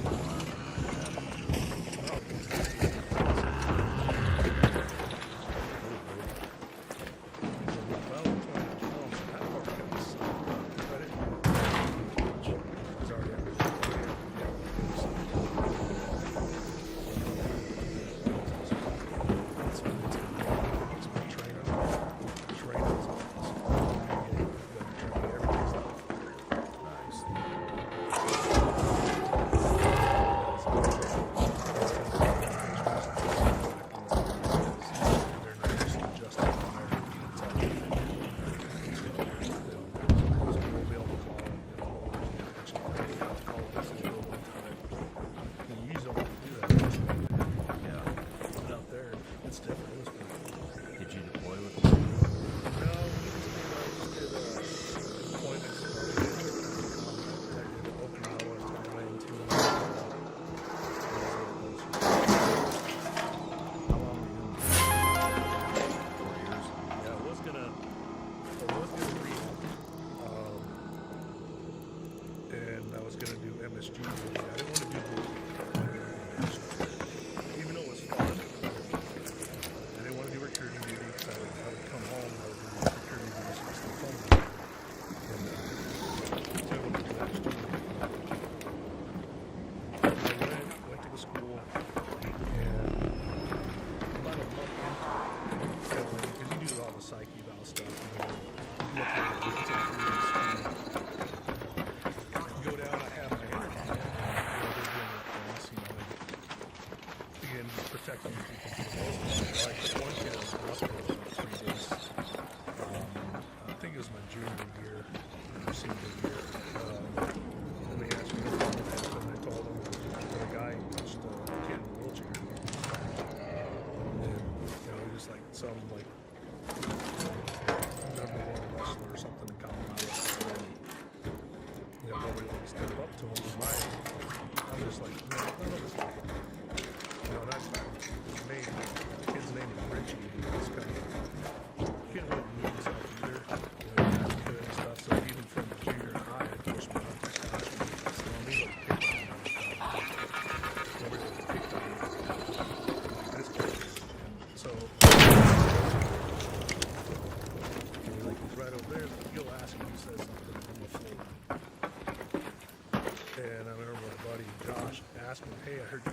Hey, I heard you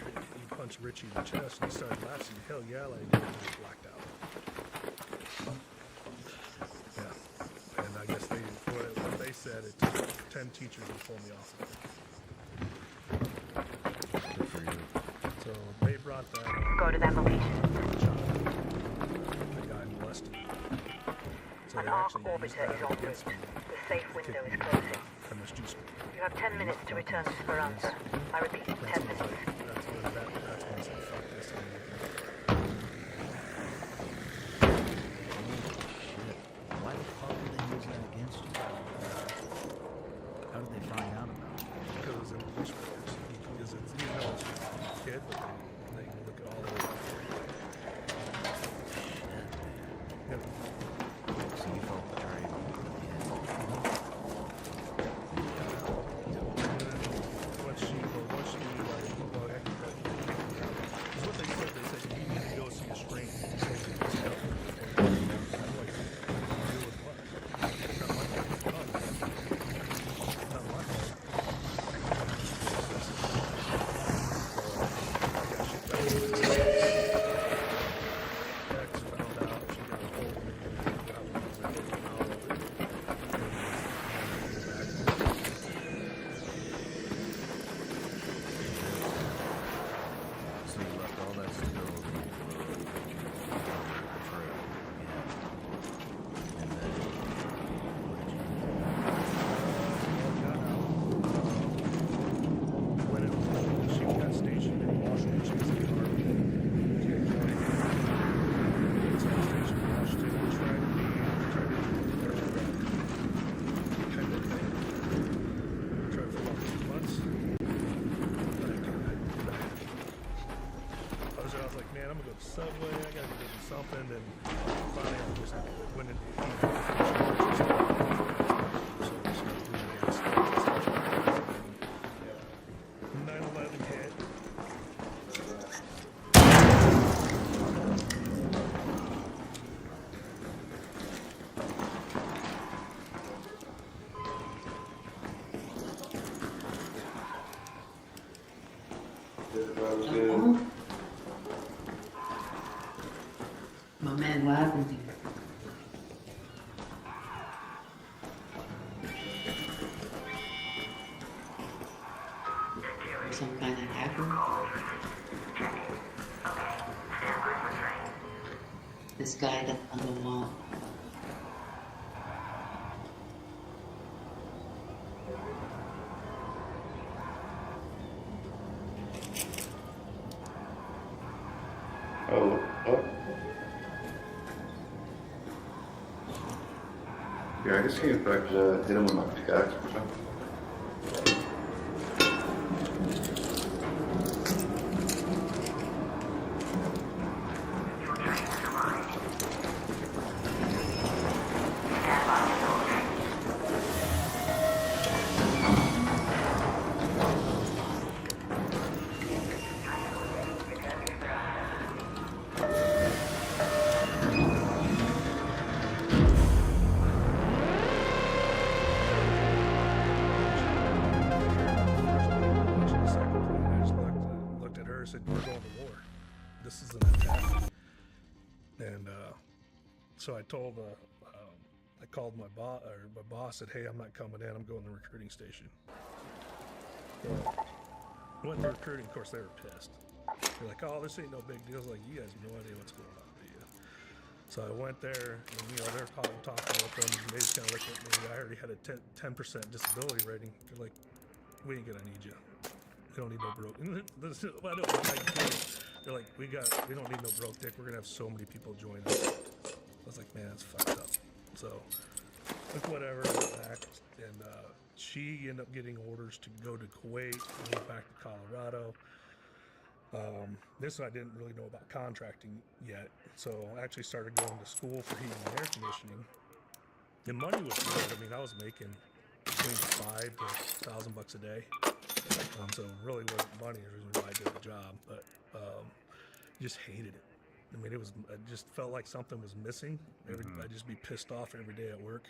punched Richie in the chest, and he started laughing. Hell yeah, like I did, and just blacked out. Yeah, and I guess what they said, it took 10 teachers to pull me off of it. Good for you. So they brought that up. Go to that location. The guy molested. So An arc orbiter is en route. The safe window is closing. You have 10 minutes to return to Speranza. I repeat, 10 minutes. That's when I said, fuck this. Why the fuck did they use that against you? How did they find out about it? Because it was in the newspapers. Because it's, even though it's a kid, but they look at all the something, and finally I just went into so just do the gas station. 9/11 hit. My man, what happened to you? Some kind of hacker? This guy that's on the wall. Oh, what? Yeah, I just came back to hit him with my pickaxe or something. Looked at her and said, "We're going to war. This is an attack." And so I told, I called my boss said, "Hey, I'm not coming in. I'm going to the recruiting station." Went to recruiting. Of course, they were pissed. They're like, "Oh, this ain't no big deal." I was like, "You guys have no idea what's going on, do you?" So I went there, and they're talking with them. And they just kind of looked at me. I already had a 10% disability rating. They're like, "We ain't gonna need you. We don't need no broke." They're like, we don't need no broke dick. We're gonna have so many people join us. I was like, man, that's fucked up. So, like, whatever, went back, and she ended up getting orders to go to Kuwait, move back to Colorado. This I didn't really know about contracting yet, so I actually started going to school for heating and air conditioning. The money was good. I mean, I was making between $5,000 to $1,000 a day. So it really wasn't money, the reason why I did the job, but just hated it. I mean, I just felt like something was missing. I'd just be pissed off every day at work.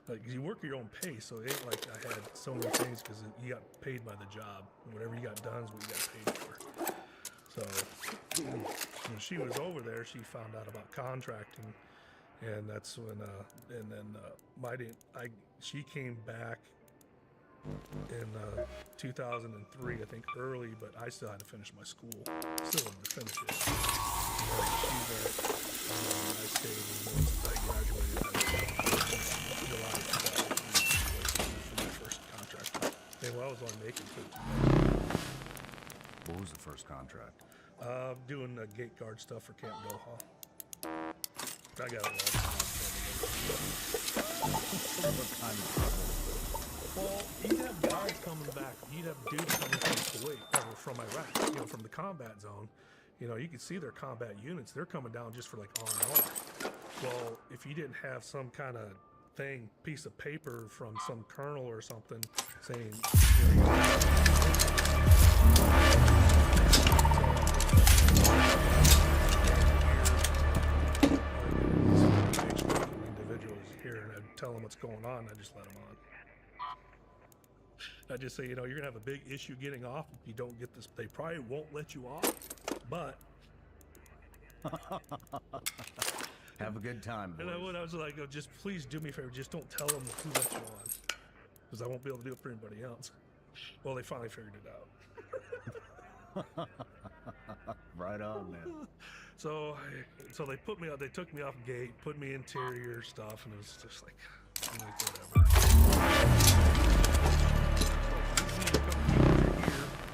Like, you work at your own pace, so it ain't like I had so many things because you got paid by the job. Whatever you got done is what you got paid for. So when she was over there, she found out about contracting, and that's when she came back in 2003, I think, early, but I still had to finish my school. Still wanted to finish it. She went, I stayed, and I graduated in July 2003 for my first contract. And I was only making $15. What was the first contract? Doing gate guard stuff for Camp Doha. I got it all. Well, you'd have guys coming back. You'd have dudes coming from Kuwait, or from Iraq, from the combat zone. You can see their combat units. They're coming down just for like R&R. Well, if you didn't have some kind of piece of paper from some colonel or something saying, individuals here, and I'd tell them what's going on. I just let them on. I just say, you're gonna have a big issue getting off if you don't get this. They probably won't let you off, but have a good time, boys. And I was like, oh, just please do me a favor, just don't tell them who let you on, because I won't be able to do it for anybody else. Well, they finally figured it out. Right on, man. So they put me out. They took me off gate, put me interior stuff, and it was just like whatever.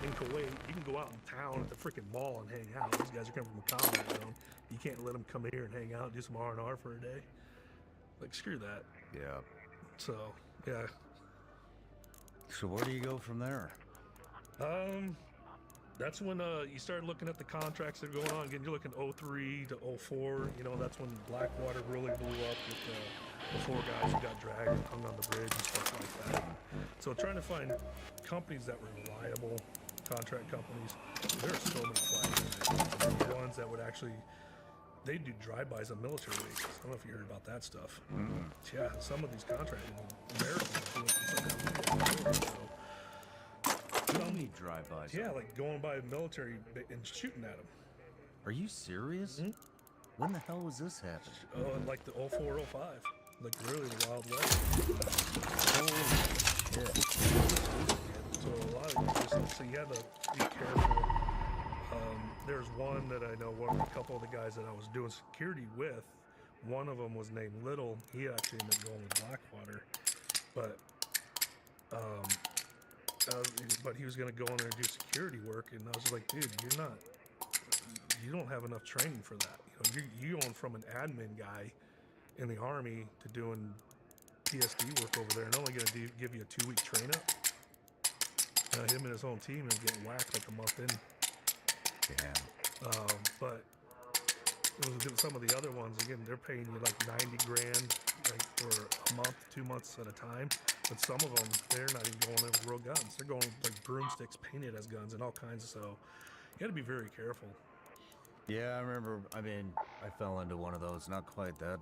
In Kuwait, you can go out in town at the freaking mall and hang out. These guys are coming from a combat zone. You can't let them come here and hang out, do some R&R for a day. Like, screw that. Yeah. So, yeah. So where do you go from there? That's when you start looking at the contracts that are going on. Again, you're looking 03 to 04. You know, that's when Blackwater really blew up with the 4 guys who got dragged and hung on the bridge and stuff like that. So trying to find companies that were reliable, contract companies. There are so many flags. The ones that would actually, they do drive-bys on military bases. I don't know if you heard about that stuff. Yeah, some of these contracts, Americans do it for some. Tell me drive-bys. Yeah, like going by military and shooting at them. Are you serious? When the hell was this happen? Like the 04, 05. Like really the Wild West. Holy shit. So a lot of you just, so you had to be careful. There's one that I know, a couple of the guys that I was doing security with, one of them was named Little. He actually ended up going with Blackwater. But he was going to go in there and do security work, and I was just like, dude, you don't have enough training for that. You know, you're going from an admin guy in the Army to doing PSD work over there, and only going to give you a 2-week train up. Him and his own team is getting whacked like a month in. Damn. But it was some of the other ones, again, they're paying you like 90 grand like for a month, 2 months at a time. But some of them, they're not even going in with real guns. They're going with like broomsticks painted as guns and all kinds. So you got to be very careful. Yeah, I remember. I mean, I fell into one of those. Not quite that